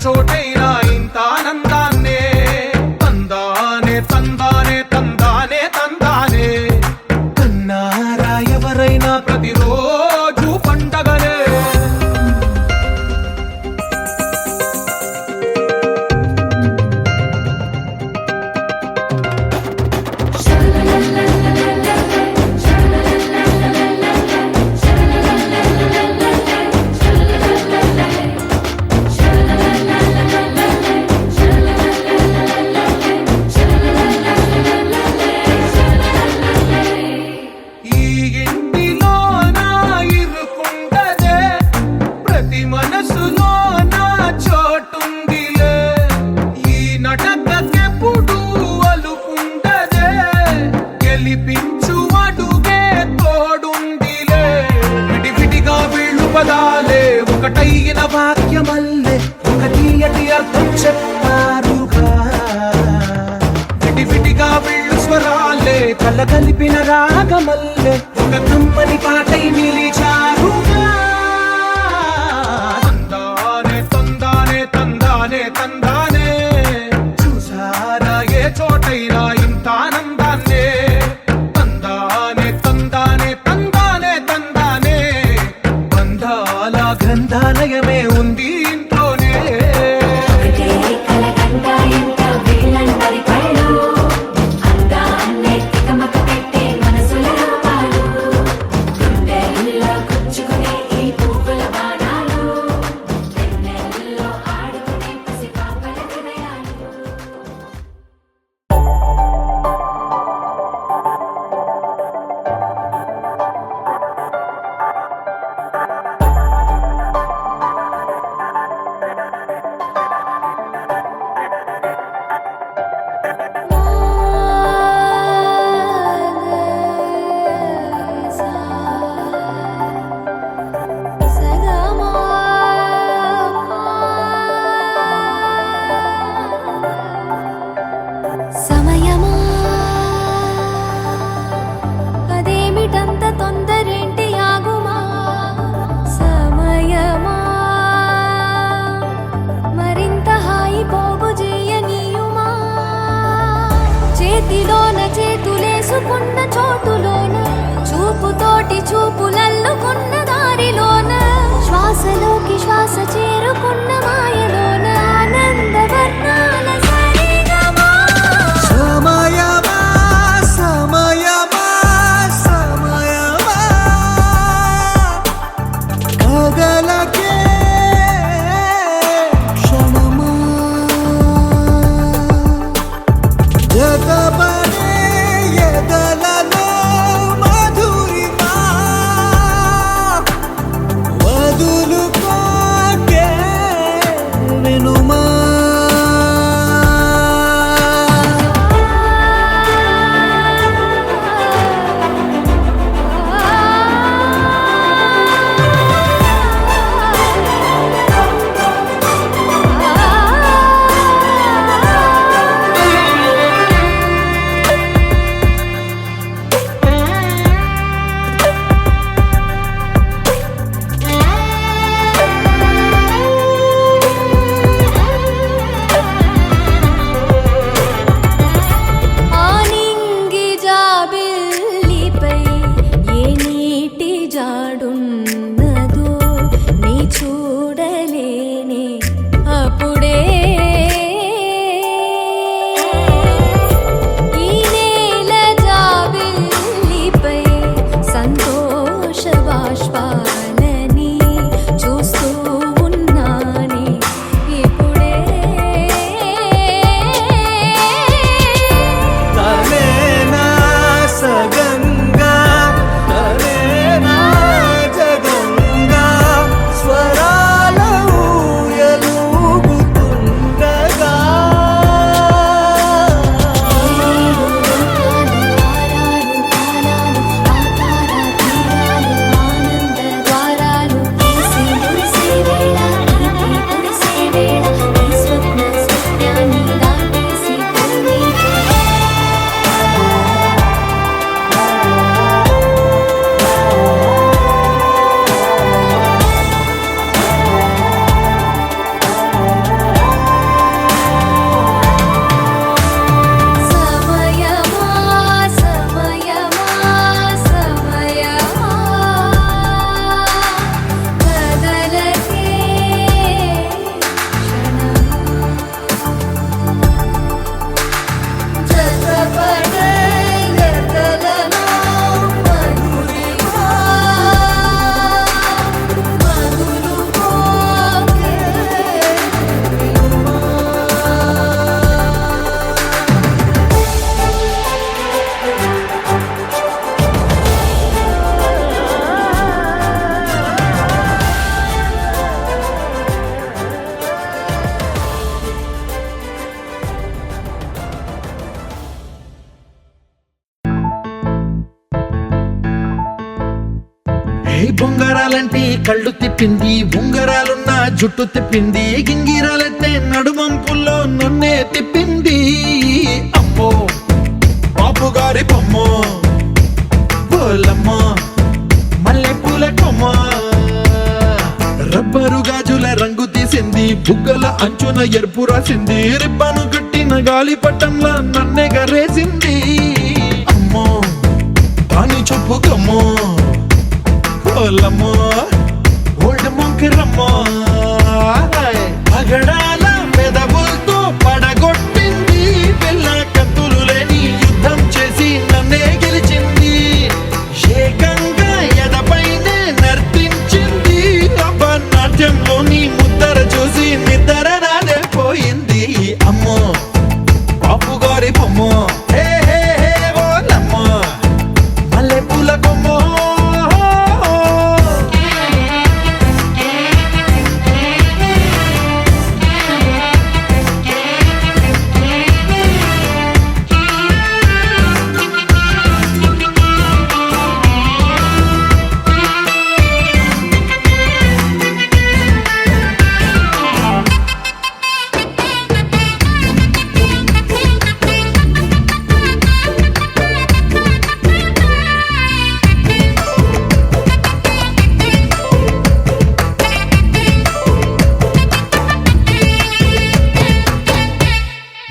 చోటైనా ఇంత ఆనందాన్నే తందానే తందానే తందానే తందానే కన్నారా ఎవరైనా ప్రతిరోజు పండగనే ఈ ఇంటిలోన ఇరుకుండదే ప్రతి మనసులోన చోటుందిలే ఈ నటకెప్పుడు అలుకుండదే గెలిపించు అడుగే తోడుందిలే విడివిడిగా వీళ్ళు పదాలే ఒకటైన వాక్యమల్లే ఒక తీయటి అర్థం చెప్పారుగా విడివిడిగా వీళ్ళు స్వరాలే కలగలిపిన రాగమల్లే ఒక కమ్మని పాటై నిలిచారుగా తందానే తందానే తందానే తందానే చూసారా ఏ చోటైనా ఇంత ఆనందాన్నే తందానే తందానే తందానే తందానే బంధాల గ్రంథాలయమే ఉంది ఇంట్లోనే ఒకటే కలగంట ఇంట వీళ్ళందరి కళ్ళు అందాన్నే తికమక పెట్టే మనసుల రూపాలు గుండెల్లో గుచ్చుకునే ఈ పువ్వుల బాణాలు వెన్నెల్లో ఆడుకునే పసిపాపల హృదయాలు సమయమా అదేమిటంత తొందరేంటి ఆగుమా సమయమా మరింత హాయి పోగు చేయనీయుమా చేతిలోన చేతులేసుకున్న చోటులోన చూపుతోటి చూపులల్లుకున్న దారిలోన శ్వాసలోకి శ్వాస చేరుకున్న మాయలోన ఆనందవర్ణాల సరిగమా సమయమా సమయమా సమయమా కదలకే క్షణమా జగబడే ఎదలలో మధురిమా ఉంగరాలంటే కళ్ళు తిప్పింది, ఉంగరాలున్న జుట్టు తిప్పింది, గింగిరాలెత్తే నడుమంపుల్లో నన్నే తిప్పింది. అమ్మో బాపు గారి బొమ్మ, పోలమ్మ మల్లె పూల కొమ్మ, రబ్బరు గాజుల రంగు తీసింది, బుగ్గల అంచున ఎరుపు రాసింది, రిబ్బను కట్టిన గాలి పట్టంలా నన్నే గరేసింది. అమ్మో కాని చెప్పుకమ్మో పోలమ్మో ఓల్డ్ మొంకిరమ్మో, పగడాల పెదవులతో పడగొట్టింది, పిల్ల కత్తులు లేని యుద్ధం చేసి నన్నే గెలిచింది, ఏకంగా ఎదపైనే నర్తించింది, అపనాట్యంలోని ముద్దర చూసి నిద్ర నాదే పోయింది. అమ్మో బాపు గారి బొమ్మ, హే హే హే ఓలమ్మ మల్లె పూల కొమ్మ.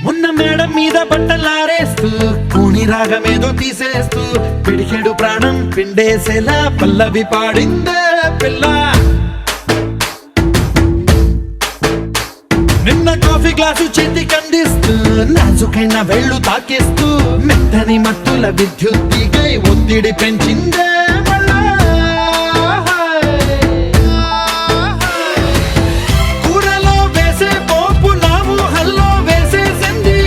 మొన్న మేడం మీద బట్టలారేస్తూ కూని రాగమేదో తీసేస్తూ పిడికెడు ప్రాణం పిండేసేలా పల్లవి పాడిందే పిల్ల. నిన్న కాఫీ గ్లాసు చేతి కందిస్తూ నాజుకైన వేళ్ళు తాకేస్తూ మెత్తని మత్తుల విద్యుత్ తీగై ఒత్తిడి పెంచిందే మళ్ళా. కూరలో వేసే పోపు నా ఊహల్లో వేసేసింది,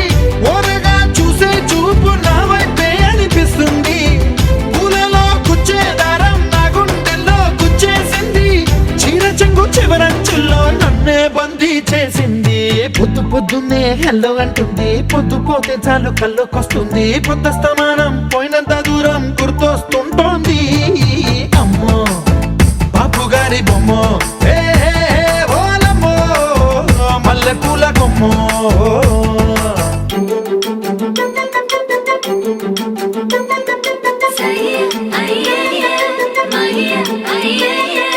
ఓరగా చూసే చూపు నా వైపే అనిపిస్తుంది, పూలలో గుచ్చే దారం నా గుండెల్లో గుచ్చేసింది, చీర చెంగు చివరంచుల్లో నన్నే బందీ చేసింది. పొద్దు పొద్దున్నే హెల్లో అంటుంది, పొద్దు పోతే చాలు కళ్ళొకొస్తుంది, పొద్దస్తమానం పోయినంత దూరం గుర్తొస్తుంటోంది. అమ్మో బాపు గారి బొమ్మ, హే హే హే ఓలమ్మో మల్లె పూల కొమ్మ. సయ్యే అయ్యయ్యే మయ్యే అయ్యయ్యే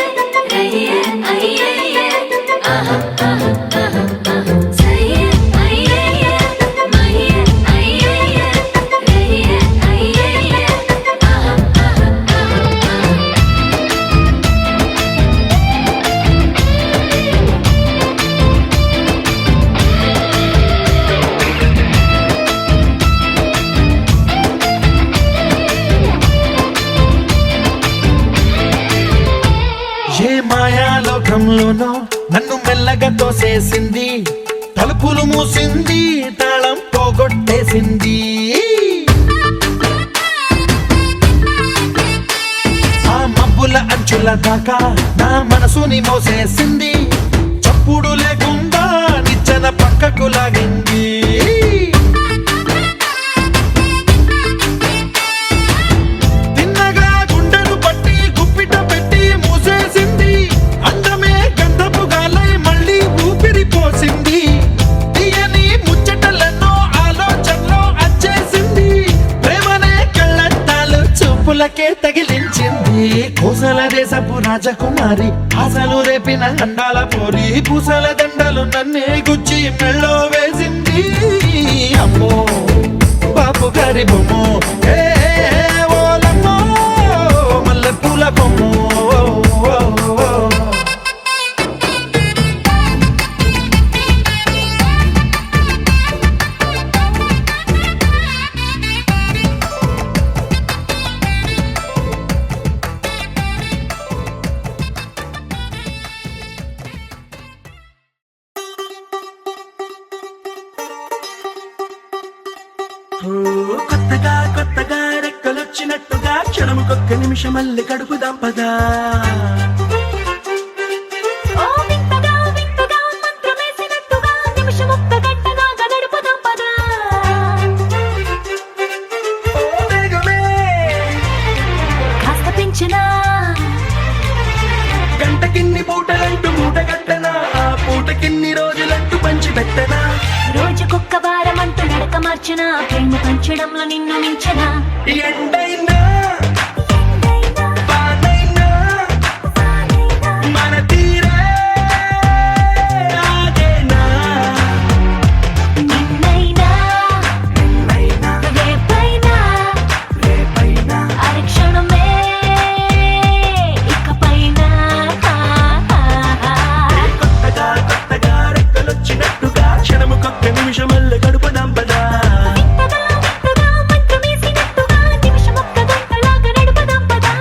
రయ్యే అయ్యయ్యే ఆహా ఆహా ఆహా ఆహా, సయ్యే అయ్యయ్యే మయ్యే అయ్యయ్యే రయ్యే అయ్యయ్యే ఆహా ఆహా ఆహా ఆహా. ఏ మాయాలోకంలోనో నన్ను మెల్లగా తోసేసింది, తలుపులు మూసింది, తాళం పోగొట్టేసింది, ఆ మబ్బుల అంచుల దాకా నా మనసుని మోసేసింది, చప్పుడు లేకుండా నిచ్చెన పక్కకు లాగింది. తిన్నగా గుండెను పట్టి గుప్పిట పెట్టి మూసేసింది, అందమే గంధపు గాలై మళ్ళీ ఊపిరి పోసింది, తీయని ముచ్చటలెన్నో ఆలోచనలో అచ్చేసింది, ప్రేమనే కళ్ళద్దాలు చూపులకే తగిలించింది, కోసల దేశపు రాజకుమారి ఆశలు రేపిన అండాల పోరి, పూసల దండలు నన్నే గుచ్చి మెళ్ళో వేసింది. అమ్మో బాపు గారి బొమ్మ, హే హే హే ఓలమ్మో మల్లె పూల కొమ్మ. కొత్తగా కొత్తగా రెక్కలొచ్చినట్టుగా క్షణముకొక్క నిమిషం మళ్ళీ గడుపుదాం పదా. ఓ వింతగా వింతగా మంత్రమేసినట్టుగా నిమిషమొక్క గంటగా గడుపుదాం పదా. కాస్త పెంచినా రోజుకొక్క వారమంటూ నడక మార్చిన ప్రేమ పంచడంలో నిన్ను మించిన ఎండైనా వానైనా మన తీరే ఆగేనా నిన్నైనా రేపైనా అరక్షణమే ఇకపైన కొత్తగా రెక్కలొచ్చినట్టుగా క్షణముకొక్క నిమిషమల్ల గడుపుదాం పదా మంత్రమేసినట్టుగా నిమిషమొక్క గంటలాగా నడుపుదాం పదా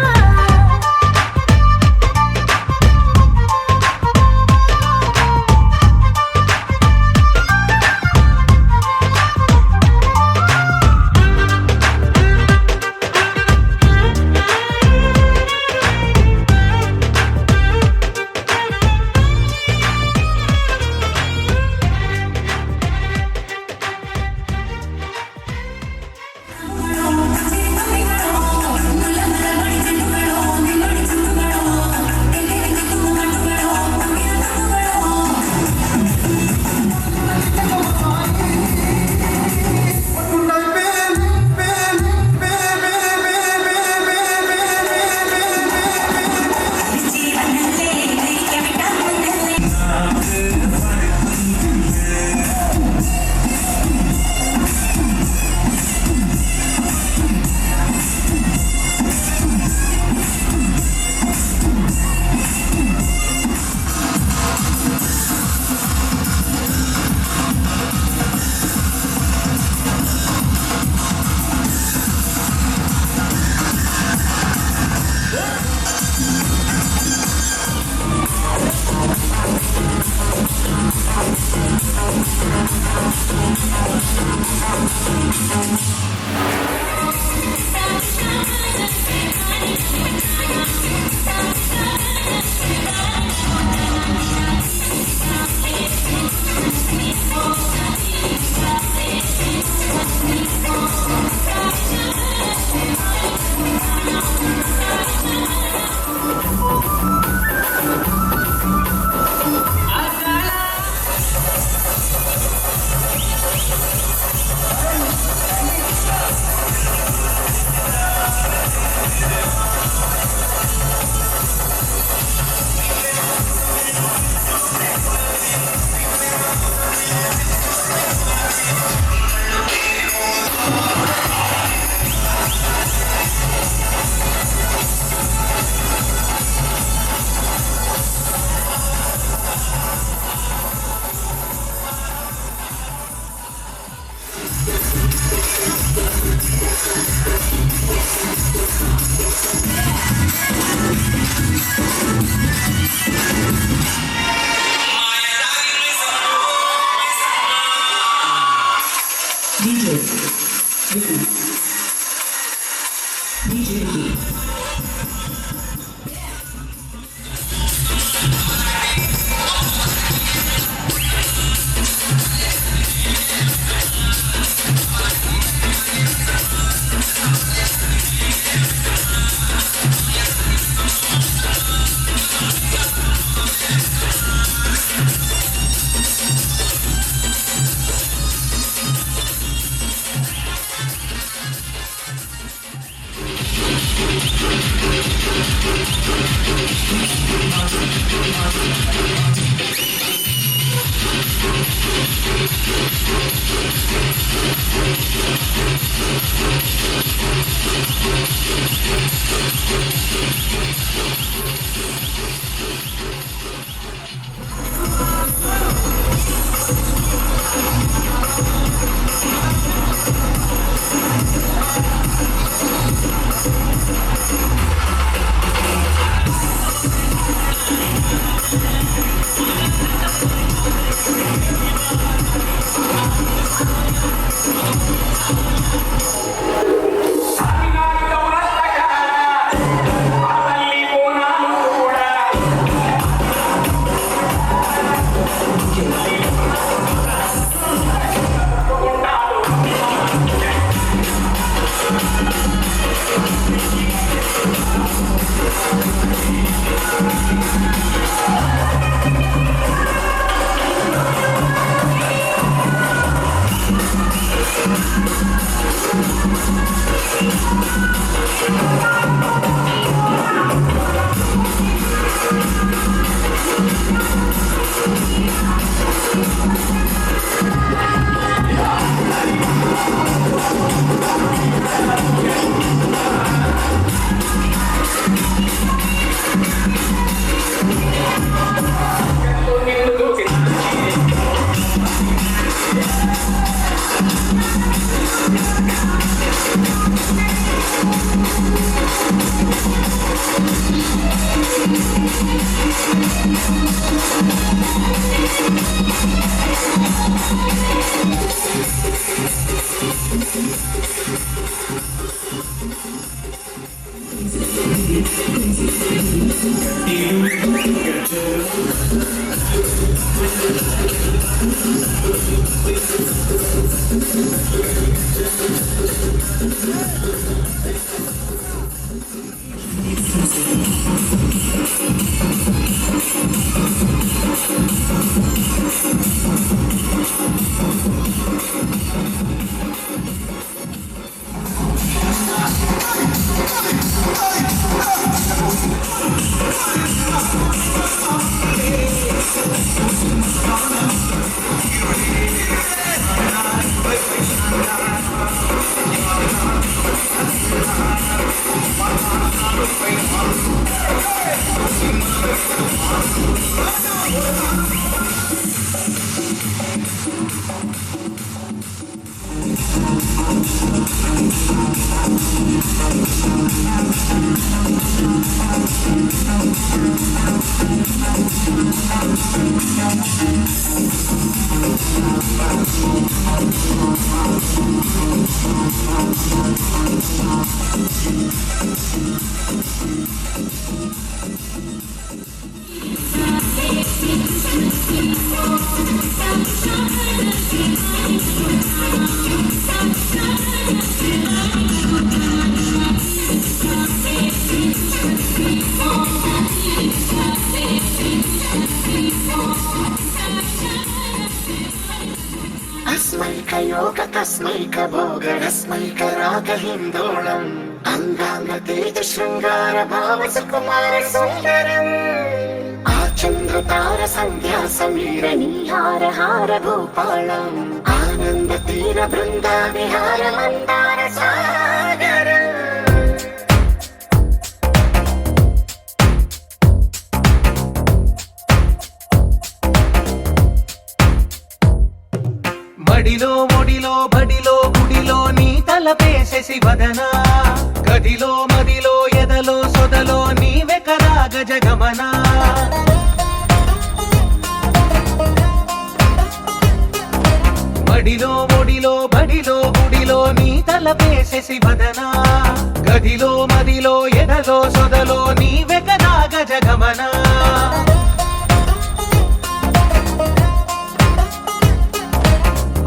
अस्मैकयोग तस्मैकभोगरस्मैकरागहिन्दोळम् अङ्गाङ्गतेज शृङ्गार भाव सुकुमार सुन्दरम् आचन्द्रतार सन्ध्या समीर नीहार हार भूपालम् आनन्द तीर बृन्दा विहार मन्दार सागरम् మడిలో ఒడిలో బడిలో గుడిలో నీ తలపేసేసి వదనా గదిలో మదిలో ఎదలో సొదలో నీవే కదా గజగమనా మడిలో ఒడిలో బడిలో గుడిలో నీ తలపేసేసి వదనా గదిలో మదిలో ఎదలో సొదలో నీవే కదా గజగమనా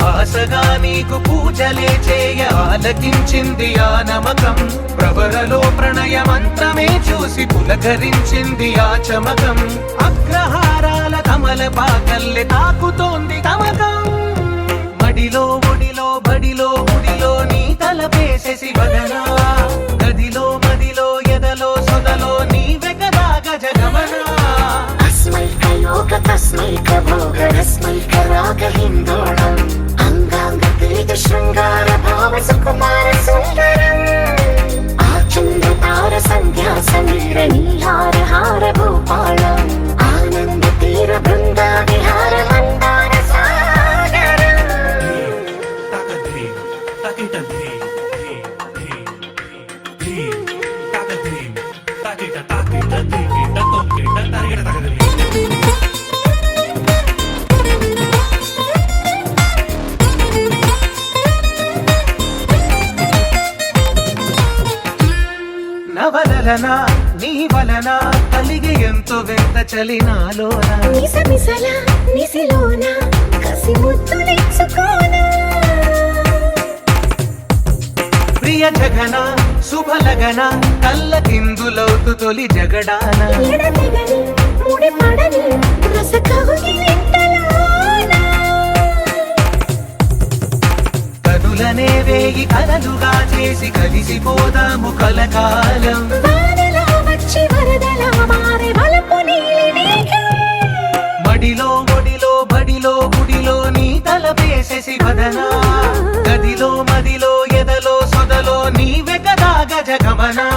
ఆశగా నీకు పూజలే చేయ ఆలకించింది ఆ నమకం ప్రవరలో ప్రణయ మంత్రమే చూసి పులకరించింది ఆ చమకం అగ్రహారాల కమల పాకల్లె తాకుతోంది తమకం మడిలో ఒడిలో బడిలో గుడిలో నీ తలపేసేసి వదనా గదిలో మదిలో ఎదలో సొదలో నీవే కదా గజగమనా अस्मैकयोग तस्मैकभोगरस्मैकरागहिन्दोळम् अङ्गाङ्गतेज शृङ्गार भाव सुकुमार सुन्दरम् आचन्द्रतार सन्ध्या समीर नीहार हार भूपालम् आनन्द तीर बृन्दा विहार मन्दार सागरम् నవలన నీ వలన కలిగి ఎంతో వింత చలినాలోన మిసమిసల నిసిలోన కసి ముద్దులిచ్చుకోనా ప్రియ జగన శుభలగన కళ్ళ కిందులవుతు తొలి జగడాన ఎడతెగని ముడి పడని రస కౌగిలింతలోన కనులనే వేగి కలలుగా చేసి కలిసిపోదాము కలకాలం వానలా వచ్చి వరదలా మారే వలపు నీలి మేఘం మడిలో ఒడిలో బడిలో గుడిలో నీ తలపేసేసి వదనా గదిలో మదిలో ఎదలో సొదలో నీవే కదా గజగమనా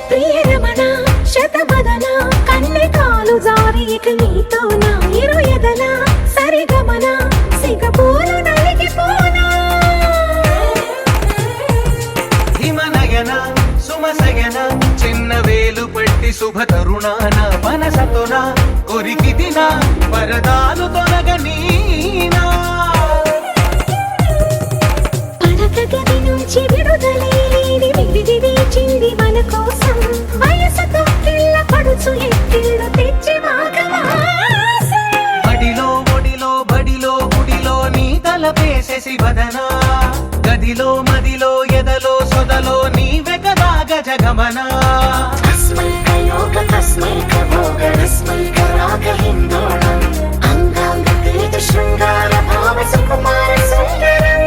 ప్రియ రమణ శతబదన కన్నె కాలు జారి ఇక నీతో శుభ తరుణాన మనసతోన కొరికిదిన వరదాలు తొలగనీనా పడకగది నుంచి విడుదలేని విడిది వేచింది మన కోసం వయసుతో పిల్ల పడుచు ఎత్తిళ్ళు తెచ్చి మాఘమాసం. బడిలో ఒడిలో బడిలో గుడిలో నీ తలపేసేసి వదనా గదిలో మదిలో ఎదలో సొదలో నీవె కదా గజగమనా తస్మై యోగ తస్మై భోగ రస్మై రాగ హిందోళం అంగాంగ తేజ శృంగార భావ సుకుమార సుందరం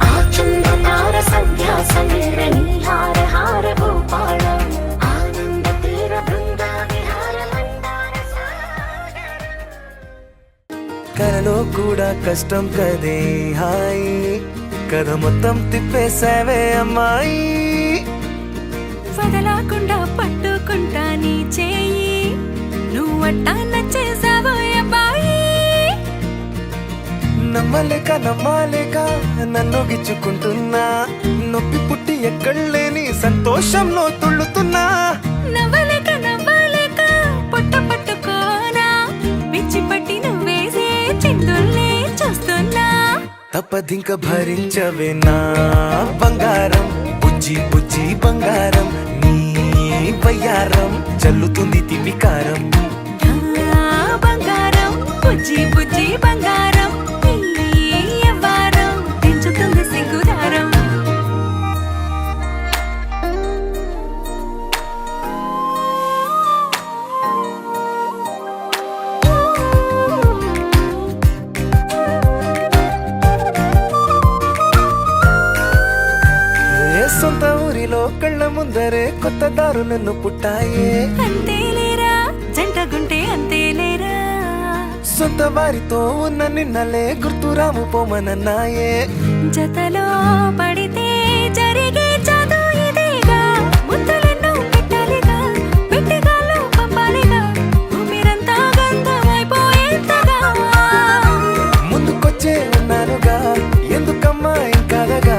ఆచంద తార సంధ్యా సమీర నీహార హార భూపాళం ఆనంద తీర బృందా విహార మందార సాగరం. కలలో కూడా కష్టం కదే హాయి కథ మొత్తం తిప్పేసావే అమ్మాయి వదలకుండా పట్టుకుంటా నీ చేయి నువ్వట్టా నచ్చేసావో అబ్బాయి నమ్మలేక నన్ను గిచ్చుకుంటున్నా నొప్పి పుట్టి ఎక్కడలేని సంతోషంలో తుళ్ళుతున్నా నవ్వలేక పొట్ట పట్టుకోనా పిచ్చి పట్టి నువ్వేసే చిందుల్ని చూస్తున్నా తప్పదింక భరించవే నా బంగారం బుజ్జి బుజ్జి బంగారం నీ వయ్యారం చల్లుతుంది తిపికారం నా బంగారం బుజ్జి బుజ్జి బంగారం నీ యవ్వారం పెంచుతుంది సిగ్గుదారం సొంత ఊరిలో కళ్ళ ముందరే కొత్త దారులను పుట్టాయే అంతేలేరా జంటగుంటే అంతేలేరా సొంత వారితో ఉన్న నిన్నలే గుర్తురాము పోమనన్నాయే జతలో పడితే జరిగే చదు ఇదేగా ముద్దలెన్నో పెట్టాలిగా పెట్టిగాల్లో పంపాలిగా ఊపిరంతా గంధమైపోయేంతగా ముందుకొచ్చే ఉన్నానుగా ఎందుకమ్మా ఇంకాదగా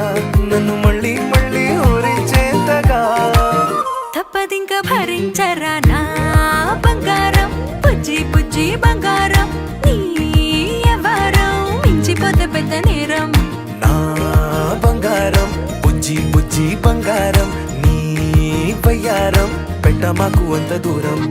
నన్ను మళ్ళీ మళ్ళీ ఊరించేంతగా తప్పదింక భరించరా నా బంగారం బుజ్జి బుజ్జి బంగారం నీ యవ్వారం మించిపోతే పెద్ద నేరం నా బంగారం బుజ్జి బుజ్జి బంగారం నీ వయ్యారం పెట్ట మాకు అంత దూరం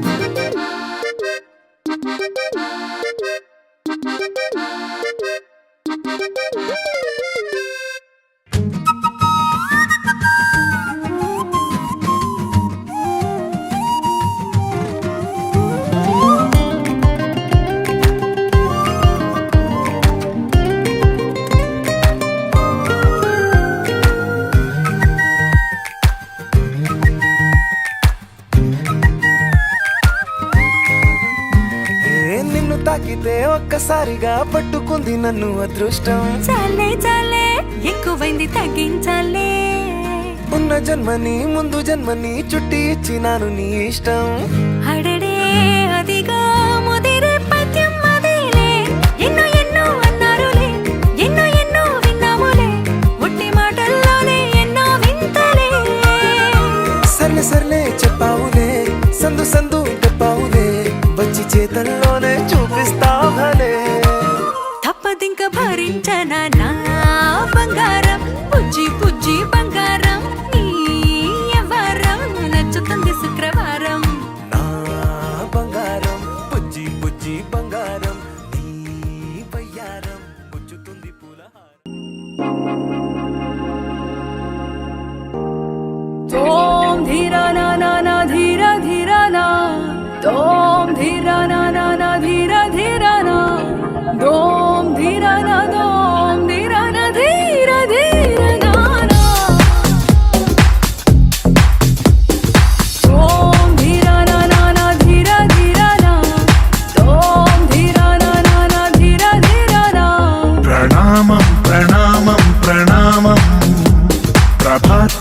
నిన్ను తాకితే ఒక్కసారిగా పట్టుకుంది నన్ను అదృష్టం చాలే ఎక్కువైంది తగ్గించాలే ఉన్న జన్మని ముందు జన్మని చుట్టి ఇచ్చినాను నీ ఇష్టం అడడే అదిగా ముదిరే పద్యం అదేలే ఎన్నో అన్నారులే ఎన్నో విన్నాములే ఒట్టి మాటల్లోనే ఎన్నో వింతలే సర్లే చెప్పావులే సందు చెప్పావులే వచ్చి చేతల్లోనే చూపిస్తావలే తప్పదింక భరించనా నా బంగారం బుజ్జి బుజ్జి బంగారం నీ యవ్వారం నచ్చుతుంది శుక్రవారం నా బంగారం బుజ్జి బుజ్జి బంగారం నీ వయ్యారం గుచ్చుతుంది పూలహారం తోం ధీరా నా నా నా ధీరా ధీరా నా తోం ధీరా నా నా నా ధీరా ధీరా నా దోం ధీరా నా దోం ధీరా నా ధీరా ధీరా నా నా తోం ధీరా నా నా నా ధీరా ధీరా నా తోం ధీరా నా నా నా ధీరా ధీరా నా ప్రణామం ప్రణామం ప్రణామం ప్రభాత